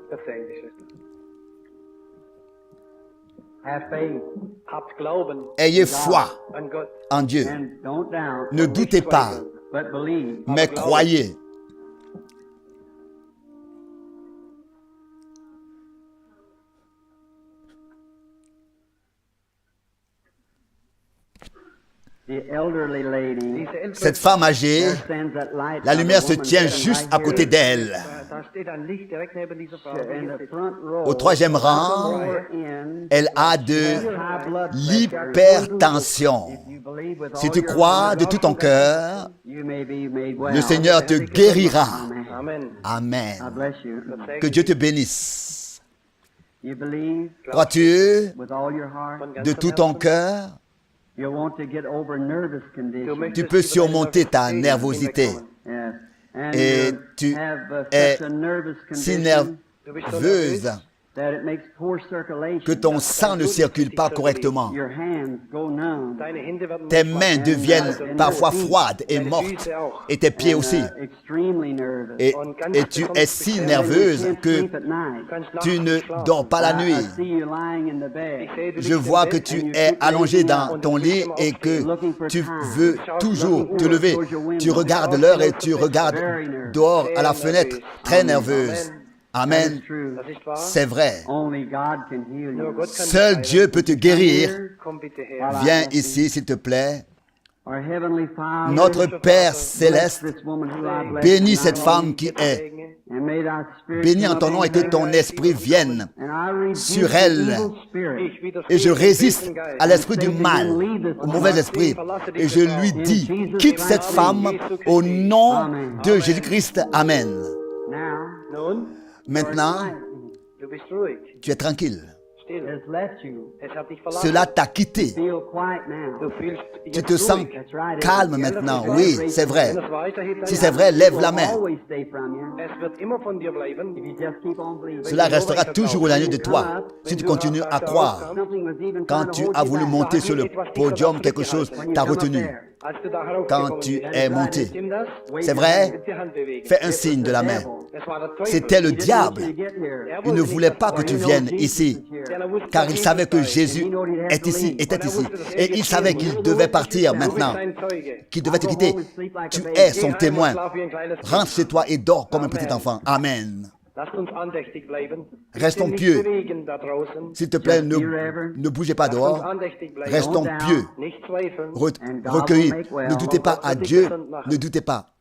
Das segne dich, Schwester. Have faith Habt Glauben Ayez foi an Gott. en Dieu. and don't doubt, Ne doutez pas, but believe. mais croyez. The elderly lady, Diese ältere Cette femme âgée, there stands that light la by the lumière se woman tient sitting juste right à côté here. d'elle. Da steht ein Licht direkt neben dieser Frau. die in hier the sitzt. front row. Au troisième rang, In elle a de high blood pressure. l'hypertension. If you believe with Si all tu your crois heart, de tout ton cœur, you may be made well. le Seigneur te guérira. Amen. Amen. God Amen. bless you. Gott segne Que Dieu te dich. bénisse. You believe Crois-tu with all your heart. Von de ganzem tout ton Herzen. cœur? You want to get over nervous Du condition. möchtest Tu peux über deine surmonter ta Nervosität nervosité. hinwegkommen. Yes. And Et you tu have es such a nervous si condition Du bist so nerveuse nervös, that it makes poor circulation. que ton sang ne circule pas correctement. Your hands go numb. deine Hände werden Tes schwach. mains deviennent parfois froides et mortes, et tes pieds aussi. Extremely nervous. Et tu es si nerveuse que tu ne dors pas la nuit. I see you lying in the bed. Je vois que tu es allongé dans ton lit et que tu veux toujours te lever. Tu regardes l'heure et tu regardes dehors à la fenêtre, très nerveuse. Amen. Das ist wahr. C'est vrai. Only God can heal Nur you. Gott kann Seul dich Dieu heilen. peut te guérir. Komm bitte her. Viens ici, s'il te plaît. Our Heavenly Father, Notre Père bless céleste, this woman who I bless bénis tonight. cette femme qui est Segne. And may thy spirit bénie en come ton nom et que upon ton her. esprit vienne And I rebuke sur the elle. evil spirit. Ich widerstehe et je dem résiste bösen Geist. à l'esprit du mal, au mauvais esprit, et je lui dis, quitte cette femme au nom de Jésus-Christ. Amen. Now, Nun, Maintenant, du bist ruhig. tu es tranquille. Still. has left you. Es hat dich verlassen. Cela t'a quitté. Feel quiet now. Du fühlst Tu jetzt te sens ruhig. That's right. calme maintenant. Oui, c'est vrai. Wenn es weitergeht, dann Si c'est vrai, lève la It will main. always stay from you es wird immer von dir bleiben. if you just keep on believing. Cela restera toujours au milieu de toi si tu continues à croire. Something was even Quand trying to tu hold as you voulu back. monter sur le podium, quelque chose When you t'a come up retenu. there, Als du da heraufgekommen Quand tu bist, es monté. stimmt das? wave C'est your vrai? hand. Mit die Hand bewegen. Fais un signe de la main. Es war der Teufel. C'était le He didn't want diable. you to get here. Il ne voulait pas que tu viennes ici, car il savait que Jésus est ici, était ici. Et il savait qu'il devait partir maintenant, qu'il devait te quitter. Tu es son témoin. Rentre chez toi et dors comme un petit enfant. Amen. Lasst uns andächtig bleiben. Restons Nicht pieux. bewegen da draußen. S'il te plaît, ne bougez pas Lasst uns dehors. andächtig bleiben. Restons pieux, Nicht zweifeln. recueillis. Ne doutez pas à Dieu. Ne doutez pas.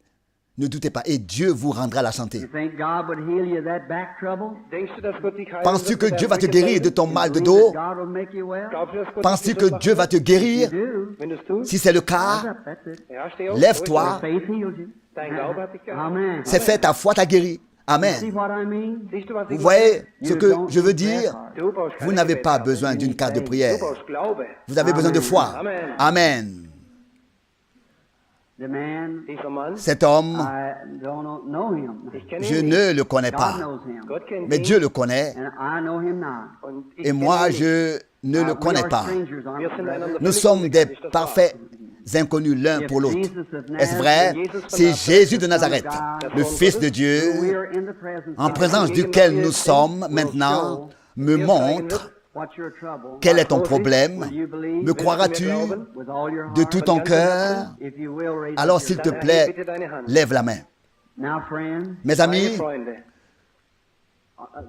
Ne doutez pas. Et Dieu vous rendra la santé. You think God would heal you of that back trouble? Denkst du, dass Gott dich heilen Penses-tu wird que mit Dieu deinem va te guérir de Rückenleiden? ton mal de Believe dos? that God will make you well? Glaubst du, dass Gott Penses-tu dich que gesund Dieu va machen te guérir? Do. wird? Wenn du es tust, Si c'est le Rise cas, up, that's it. ja, steh auf. lève-toi. Your faith heals you. Dein Glaube hat dich geheilt. Amen. C'est fait, ta foi t'a guéri. See Amen. what I mean? Siehst du, was Vous ich voyez ce You que don't je veux need prayer dire? card. Du brauchst keine Vous n'avez pas Gebetskarte. besoin d'une carte de Du prière. brauchst Glaube. Vous avez besoin de foi. Amen. Amen. The man, Dieser Mann, Cet homme, I don't know him. ich kenne je ihn ne nicht. le connais God pas. knows him. Gott kennt Mais ihn. Dieu le connaît. And I know him not. Und ich Et kenne moi, ihn nicht. je ne le We connais are pas. strangers, aren't Wir we, sind brother? einander Nous völlig sommes des unbekannt, ist das parfaits inconnus l'un pour l'autre. Est-ce vrai? Si Jésus de Nazareth, le Fils de Dieu, We are in the presence en of présence duquel nous sommes maintenant, me montre what's your trouble. quel est ton problème. Will you believe Me croiras-tu with all your de heart? tout ton cœur? If you will, raise Alors, up s'il your te hand. plaît, lève la main. Now, friends, Mes Meine amis, Freunde,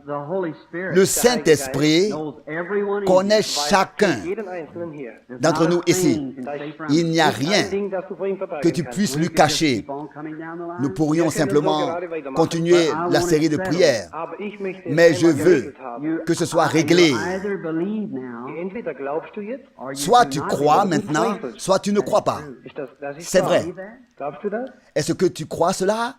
the Holy Spirit le Saint-Esprit knows everyone in connaît weiß chacun jeden Einzelnen hier. There's d'entre not a nous ici. thing can stay from Il n'y a Ein rien Ding, das du vor ihm verbergen que tu kannst. puisses We lui could just cacher. keep on coming down the line. Nous pourrions simplement continuer la série de prières, Aber ich möchte es mais je einmal veux geregelt haben. You- que ce soit you réglé. either believe now, Entweder glaubst du jetzt, or you Soit do tu not crois believe. maintenant, soit tu ne crois pas. das ist C'est wahr. vrai. Believe that? Glaubst du das? Est-ce que tu crois cela?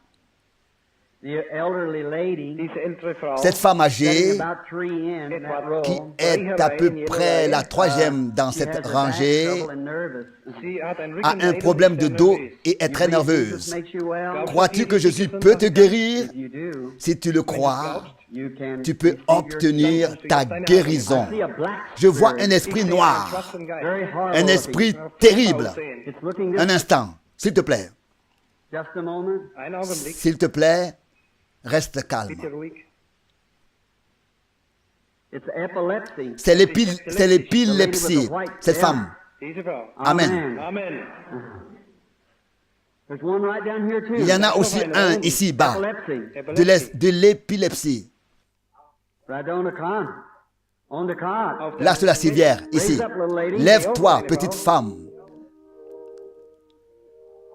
The elderly lady Diese ältere Frau, Cette femme sitting âgée about 3 in that row, qui est à peu près la troisième dans she cette has a back rangée trouble and nervous. sie hat ein a un Rückenleiden problème und de ist sehr dos nervös. et est très You believe Jesus nerveuse. makes you well? Crois-tu que Jésus peut te guérir? If you do, Si tu le crois, you can tu peux receive your obtenir healing. ta guérison. I see a black Je vois un spirit. esprit noir, Very horrible un esprit terrible. looking. It's looking Un this instant, s'il te plaît, Ein Augenblick, s'il te plaît, reste bitte calme. ruhig. It's epilepsy. C'est l'épilepsie, cette femme. Diese Frau. Amen. Amen. There's one right down here too. Il y en a aussi un ici-bas, Epilepsy. de l'épilepsie. Right on the con. On the cot. Là sur la civière, ici. Lève-toi, petite femme.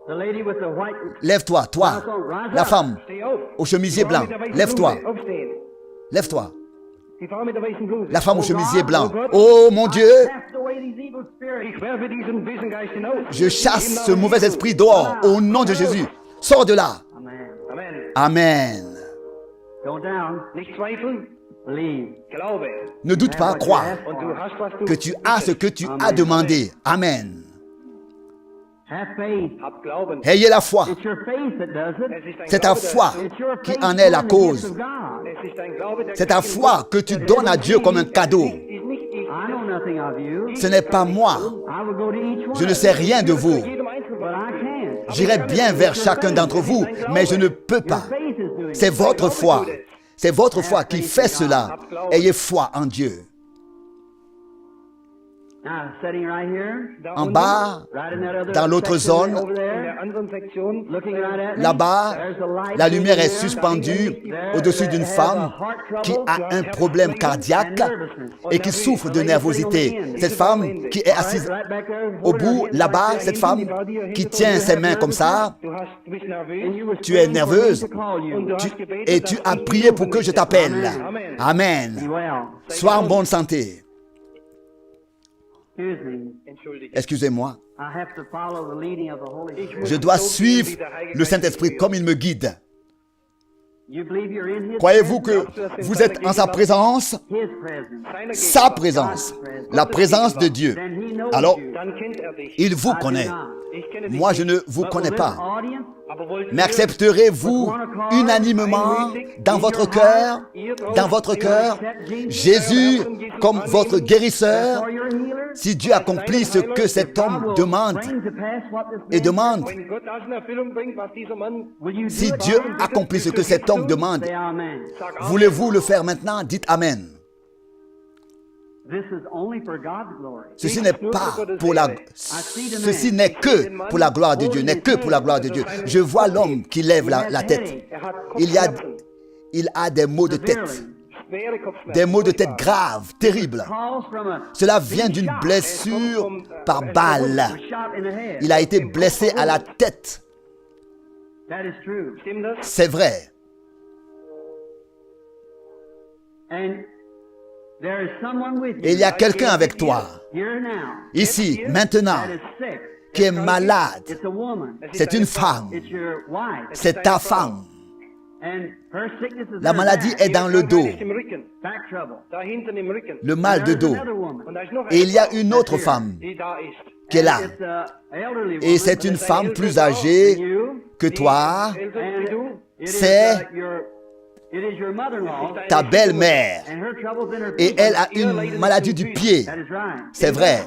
The lady with the white... Lève-toi, toi, la femme Steh auf. au chemisier blanc. Die Frau mit der weißen Lève-toi, Bluse, aufstehen. lève-toi. Die Frau mit der weißen Bluse. La femme au Oh chemisier Gott, blanc. oh Gott, Oh mon Dieu, Cast away these evil spirits. ich werfe diesen bösen Geist hinaus. je chasse ce mauvais esprit dehors au nom de Jésus. Sors de là. Amen. Amen. Amen. Go down. Nicht zweifeln, Believe. glaube. Ne doute pas, crois Und du hast, was du que tu as ce que tu as demandé. Amen. Have faith. Hab Glauben. Ayez la foi. It's your faith that does it. Es ist ein C'est ta Glaube, foi It's your qui faith en est la in the gifts cause. of God. Es ist ein Glaube, der C'est ta foi que tu donnes à Dieu comme un cadeau. ist nicht ich. I know nothing of you. Ce n'est pas moi. I will go to each one. Je ne sais rien de vous. Jedem Einzelnen. But I can't. J'irai bien vers chacun d'entre vous, mais je ne peux pas. Faith is doing C'est it. votre foi. C'est votre foi qui fait cela. Ayez foi en Dieu. Now, sitting right here, En bas, right in that other dans l'autre section zone, over In there, der anderen Sektion looking right at me, là-bas, there's a light la lumière est there. suspendue There au-dessus that d'une has femme a heart qui trouble a un problème cardiaque and nervousness. et qui souffre de nervosité. Cette femme qui est assise Right back there, au holding her bout, hands là-bas, right cette there. femme qui tient ses mains comme ça, Du bist And nervös you were tu es praying for me nerveuse to call you. und du tu- hast gebetet, et dass tu as ich prié ihn pour que je rufen t'appelle. Amen. Be Amen. well. Sois en bonne santé. Excuse me. Entschuldige. Excusez-moi. I have to follow the leading of the Holy Spirit. Je dois suivre le Saint-Esprit comme il me guide. You believe you're in His Croyez-vous presence? que vous êtes en sa présence? His presence. Sa présence. La présence de Dieu. Then He knows Alors, you. Dann kennt dich. il vous I do connaît. not. Ich kenne dich Moi, nicht. je ne vous But connais will this pas. audience Aber wollt Mais ihr accepterez-vous unanimement dans votre cœur, Jésus comme votre guérisseur, for your healer? si Dieu accomplit ce que cet homme demande Bring to pass what this et man demande, wenn Gott das in Erfüllung bringt, was dieser Mann Will you do si it Dieu now? accomplit ce que cet homme demande, Say amen. sagt, voulez-vous le faire maintenant? Dites Amen. This is only for God's glory. Ceci n'est pas pour la, ceci n'est que pour la gloire de Dieu, n'est que pour la gloire de Dieu. Je vois l'homme qui lève la tête. hat Il a des maux de tête, schwere Kopfschmerzen. des maux de tête graves, terribles. Calls from a Cela vient d'une blessure par balle. shot in the head. Il a été blessé à la tête. That is true. Stimmt das? C'est vrai. And there is someone with Et you il y a quelqu'un avec toi, here now ici, maintenant, that is sick. qui est malade. It's a woman. C'est une femme. It's your wife. C'est ta femme. And her sickness is La in her maladie back. est dans le dos, Ist im Rücken. Back trouble. Da hinten im Rücken. le mal de There's dos. another woman. Und da ist noch Et il eine y a Frau, une autre femme die da ist. qui est là. It's a elderly woman. Et c'est une femme plus âgée que toi. Älter And wie du. it is, C'est it is your mother-in-law. ta belle-mère. And her trouble's in her Et feet. elle a une maladie du pied. That is right. C'est vrai.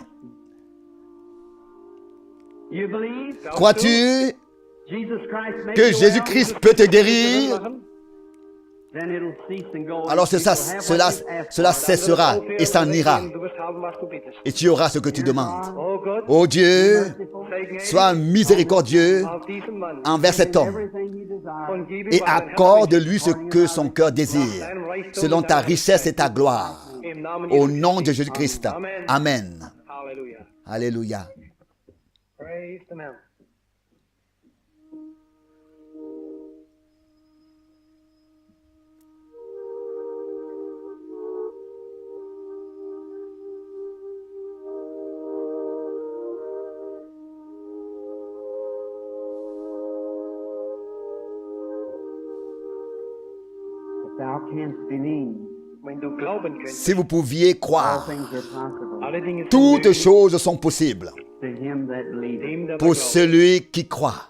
You believe Crois-tu Jesus Christ makes que you Jésus-Christ peut te guérir? well? Then it'll cease and go. Alors cela cessera et s'en ira. Du wirst haben, was du bittest. Et tu auras ce que tu demandes. Oh Gott, Ô Dieu, sei gnädig sois miséricordieux auf diesen Mann envers cet homme Everything he desires. und gib ihm et was sein accorde-lui ce que son cœur désire, selon ta richesse et ta gloire. Herz im Namen Au Jesu nom de Christi. Jésus-Christ. Amen. Amen. Halleluja. Alléluia. Praise the man. If thou canst believe, Wenn du glauben könntest, Si vous pouviez all croire, things are possible alle Dinge sind toutes möglich choses sont possibles to him that believeth. dem, der pour glaubt. celui qui croit.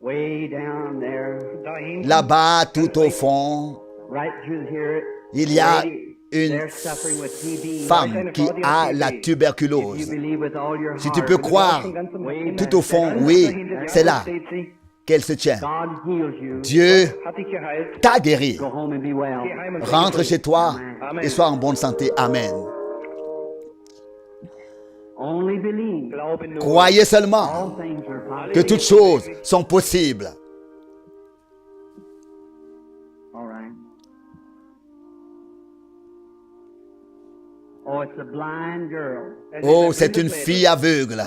Way down there, Da hinten Là-bas, tout au fond, right through here, il y a lady, une they're suffering with TB. femme qui a la You tuberculose. believe with all your Si tu heart. peux croire, von ganzem Way Herzen. tout au fond, Ganz oui, dahinter c'est là steht sie, qu'elle se tient. God heals you. Dieu hat dich geheilt. t'a guéri. Go home and be well. Geh heim und Rentre chez toi Amen. et sois en bonne santé. Amen. Only believe. Glaube nur. Croyez seulement All things are possible. que toutes choses sont possibles. All right. Oh, it's a blind girl. Oh, c'est une fille aveugle.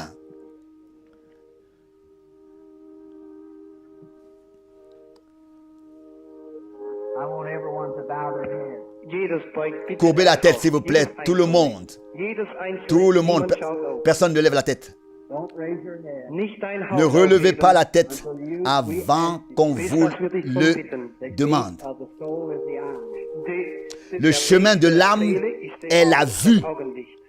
I want everyone to bow their head. Jedes beugt bitte Courbez la tête, s'il vous Jedes plaît, tout le Einzelne. monde. Jedes Einzelne. Tout le monde. Niemand schaut auf. Personne ne lève la tête. Don't raise your head. Nicht dein Ne Haupt relevez aufheben, pas la tête avant qu'on vous le The demande. gate of the soul is the eye. Le chemin de l'âme est la vue.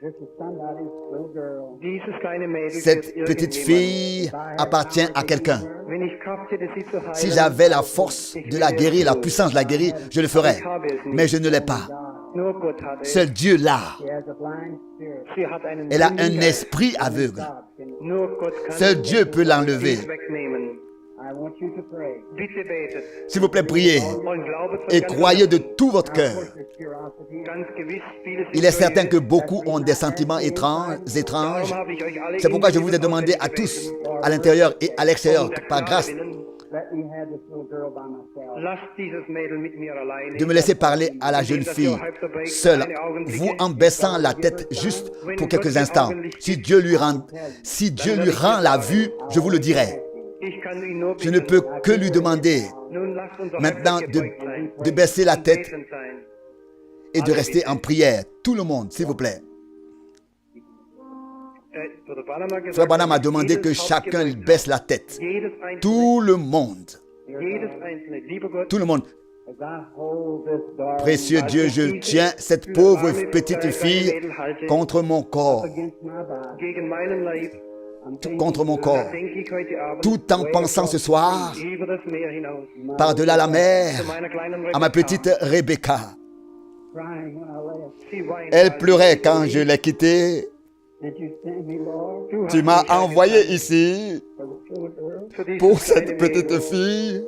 This is somebody's little girl. Dieses kleine Mädel Cette gehört petite irgendjemandem. fille appartient à quelqu'un. Wenn ich Kraft hätte, sie zu heilen, Si j'avais la force de la guérir, la puissance de la guérir, je le ferais. Mais je ne l'ai pas. nur Gott hat es. Seul Dieu l'a. She has a blind spirit. Sie hat einen Elle a blinden un Geist. esprit aveugle. God can. Nur Gott kann Seul Dieu peut l'enlever. dies wegnehmen. I want you to pray. Bitte betet S'il vous plaît, priez und glaubet von et ganzem croyez de Herzen. tout votre cœur. There's curiosity. Ganz gewiss, viele sind Il est certain que neugierig. beaucoup ont des sentiments étranges. Darum habe ich euch alle C'est pourquoi je vous ai inbegriffen demandé à gebeten. tous, à l'intérieur et à l'extérieur, Um der par Gnade grâce, willen, Let me have this little girl by myself. lasst dieses Mädel mit mir alleine. de me laisser parler à la jeune fille, seule, vous en baissant la tête juste pour quelques instants. Si Dieu lui rend la vue, je vous le dirai. Ich kann ihn nur Je ne peux que lui demander Nun lasst uns maintenant einfach gebeugt sein. de baisser la tête Betend sein. et de rester en prière. Tout le monde, s'il vous plaît. Bruder Branham hat gesagt, Frère Branham a dass demandé jedes que Haupt chacun gebeugt baisse la tête. sein. Jedes einzelne, Tout le monde. jedes einzelne. Lieber Gott, Tout le monde. As I hold this darling Précieux Dieu, je tiens cette pauvre petite fille contre mon corps, against my body, gegen meinen Leib, I'm thinking contre mon corps, denke ich heute Abend tout en pensant ce soir über das Meer hinaus par-delà la mer zu meiner kleinen à ma Rebecca. petite Rebecca. crying when I left. Sie weint, Elle weil pleurait quand je l'ai quittée. Did you send me, Lord, du hast Tu m'as mich envoyé ici for the little girl? für dieses pour kleine cette petite Mädel. fille.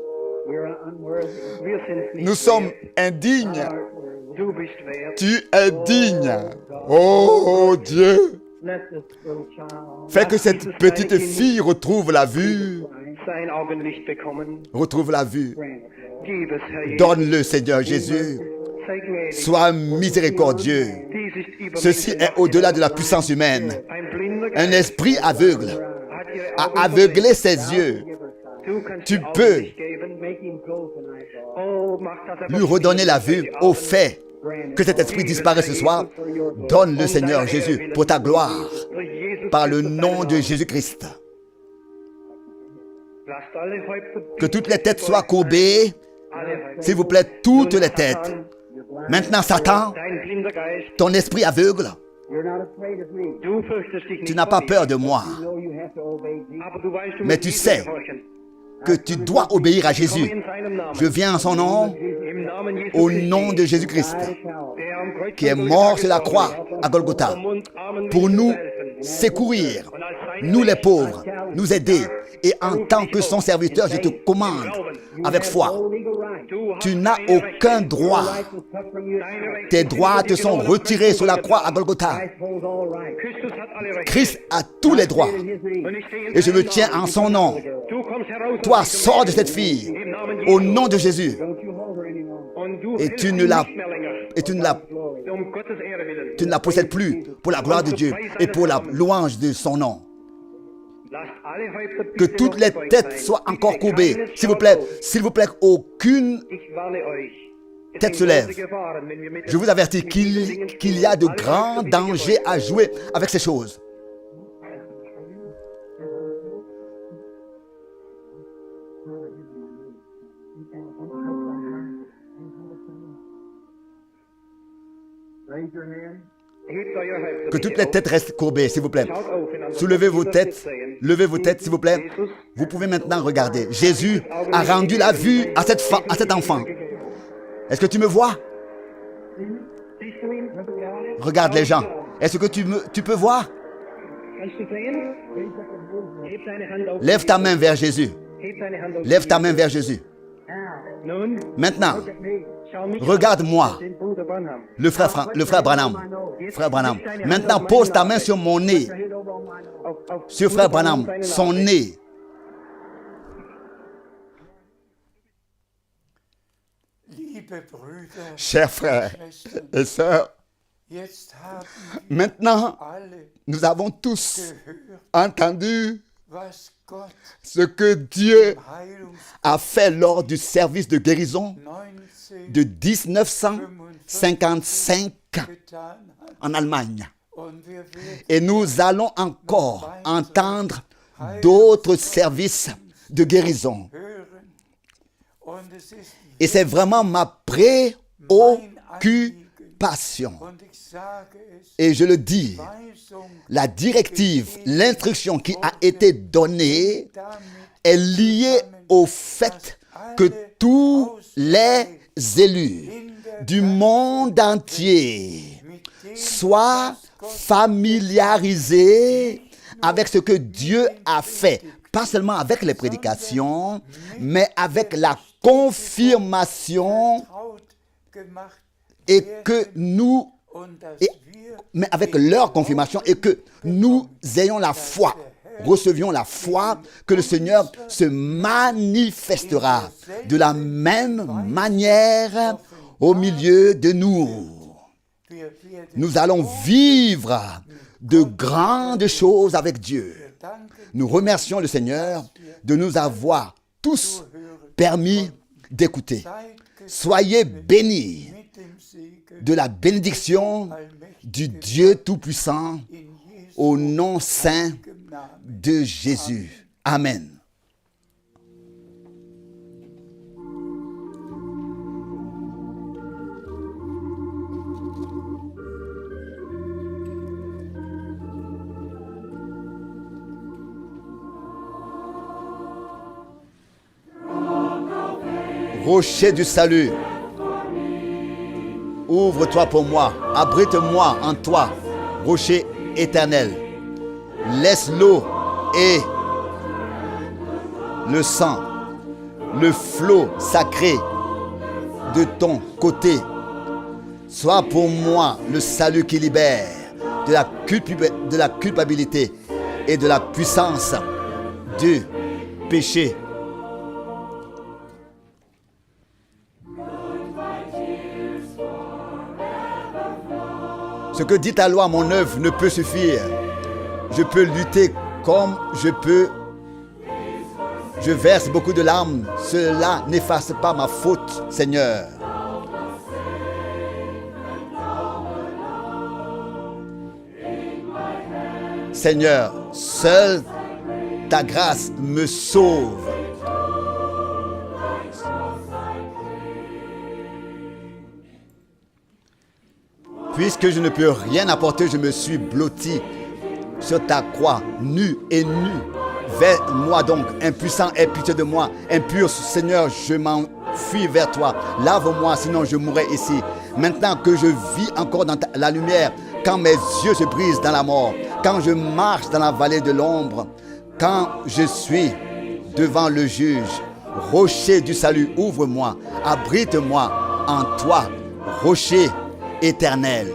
We're unworthy. Wir sind nicht Nous sommes wert. indignes. Art worthy. Du bist wert. Tu es digne. Oh Dieu, Let this little child fais que cette petite fille retrouve la vue. Sein Augenlicht bekommen. Retrouve la vue. grant it, Lord. Gib es, Herr Jesus. Donne-le, Seigneur Jésus. Sei gnädig. Sois miséricordieux. Dies ist über Ceci Menschen est au-delà de la puissance humaine. Ein blinder Un Geist esprit aveugle hat ihre a Augen aveuglé ses yeux. Give her sight. Du kannst Tu ihr peux Augenlicht geben. Make him go tonight, Lord. Oh, mach das Lui redonner la vue au fait Grant que it, cet Lord. esprit disparaît ce soir. Donne-le, Seigneur Jésus, pour ta gloire, par le nom de Jésus-Christ. Lasst alle Häupter Que toutes les têtes soient courbées, alle Häupter. s'il vous plaît, toutes Nun, les têtes. Satan, Maintenant, Satan, dein blinder Geist, ton esprit aveugle, You're not afraid of me. du fürchtest dich tu nicht n'as vor pas mir. peur de moi, You know you have to obey Jesus. Aber du weißt, du Mais musst tu diesem sais gehorchen. que tu dois obéir à Jésus. Komm in seinem Namen. Je viens en son nom, Im Namen Jesu au Christi, nom de Jésus-Christ, Die at Calvary. der am Kreuz qui est von mort Golgatha sur la gestorben croix ist, à Golgotha, um uns Armen pour Menschen nous zu helfen. secourir, Und als sein nous les Knecht pauvres, nous aider. Et en tant que son serviteur, je te commande avec foi. No legal right. Du hast Tu n'as keine aucun Rechte. droit. Life was cut from your Deine Rechte Tes sind droits dir te sont genommen am retirés Kreuz sur la von croix à Golgatha. Golgotha. Christ holds all right. Christus hat alle Rechte. Christ a tous les droits. In his name. Und ich stehe in Et je me deinem tiens Namen. en son nom. Du kommst heraus aus Toi, diesem sors de Leben. cette fille Im Namen au Jesu. nom de Jésus. Don't you hold her anymore. Und du Et hältst tu sie ne la, nicht mehr länger. et tu ne la, Glory. Um Gottes Ehre willen. tu ne la possèdes plus pour la gloire de Dieu et pour la louange de son nom. Lasst alle Häupter Que bitte toutes noch les gebeugt têtes sein. soient Bitte encore courbées. keines S'il vous plaît, aucune Ich warne euch. Es tête sind se lève. große Gefahren, wenn wir mit Je vous avertis mit diesen Dingen qu'il y a de spielen. Alle grands Häupter bitte dangers gebeugt à sein. jouer avec ces choses. Raise your hand. Hebt euer Häupter Que bitte toutes les auf. têtes restent courbées, s'il vous plaît. Schaut auf in Soulevez vos Jesus têtes, sehen. levez vos têtes, s'il vous plaît. Vous pouvez maintenant regarder. Jésus a rendu la vue à cet enfant. Est-ce que tu me vois? Siehst du ihn? Regarde les gens. Est-ce que tu peux voir? Kannst du sehen? Heb deine Hand auf. Lève ta main vers Jésus. Heb deine Hand auf. Lève ta main vers Jésus. Nun, Maintenant, schau mich regarde-moi, an, den Bruder Branham. le frère Branham. Frère Branham. Maintenant, pose ta main sur mon nez. Head over on my nose. Auf Sur frère Branham, son nez. Liebe Brüder, Chers frères et sœurs, Jetzt haben Maintenant, alle nous avons tous gehört, entendu was Gott ce que Dieu im Heilungs a fait lors du service de guérison 19 de 1955 getan hat. en Allemagne. Und wir werden Et nous allons encore entendre d'autres services de guérison. hören. Und es ist Et c'est vraiment ma préoccupation. und ich sage es, Et je le dis, Weisung la directive, l'instruction qui a été donnée damit est liée au fait que tous les élus du monde entier mit dem soient familiarisés avec ce que Dieu a fait. Pas seulement avec les prédications, mais avec la confirmation traut gemacht et que nous, und dass et- wir mais avec leur confirmation et que nous ayons la foi, recevions la foi que le Seigneur se manifestera de la même manière au milieu de nous. wir werden Nous allons vivre de grandes choses avec Dieu. danken, Nous remercions le Seigneur de nous avoir tous permis d'écouter. Soyez bénis mit dem Segen de la bénédiction du Dieu Tout-Puissant in Jesu au nom saint Namen. de Jésus. Amen. Rocher du salut, ouvre-toi pour moi, abrite-moi en toi, rocher éternel. Laisse l'eau et le sang, le flot sacré de ton côté. Sois pour moi le salut qui libère de la culpabilité et de la puissance du péché. Ce que dit ta loi, mon œuvre ne peut suffire. Je peux lutter comme je peux. Je verse beaucoup de larmes. Cela n'efface pas ma faute, Seigneur. Seigneur, seule ta grâce me sauve. Puisque je ne peux rien apporter, je me suis blotti sur ta croix, nu et nu. Vers moi donc, impuissant, aie pitié de moi. Impur, Seigneur, je m'enfuis vers toi. Lave-moi, sinon je mourrai ici. Maintenant que je vis encore dans la lumière, quand mes yeux se brisent dans la mort, quand je marche dans la vallée de l'ombre, quand je suis devant le juge, rocher du salut, ouvre-moi, abrite-moi en toi, rocher éternel.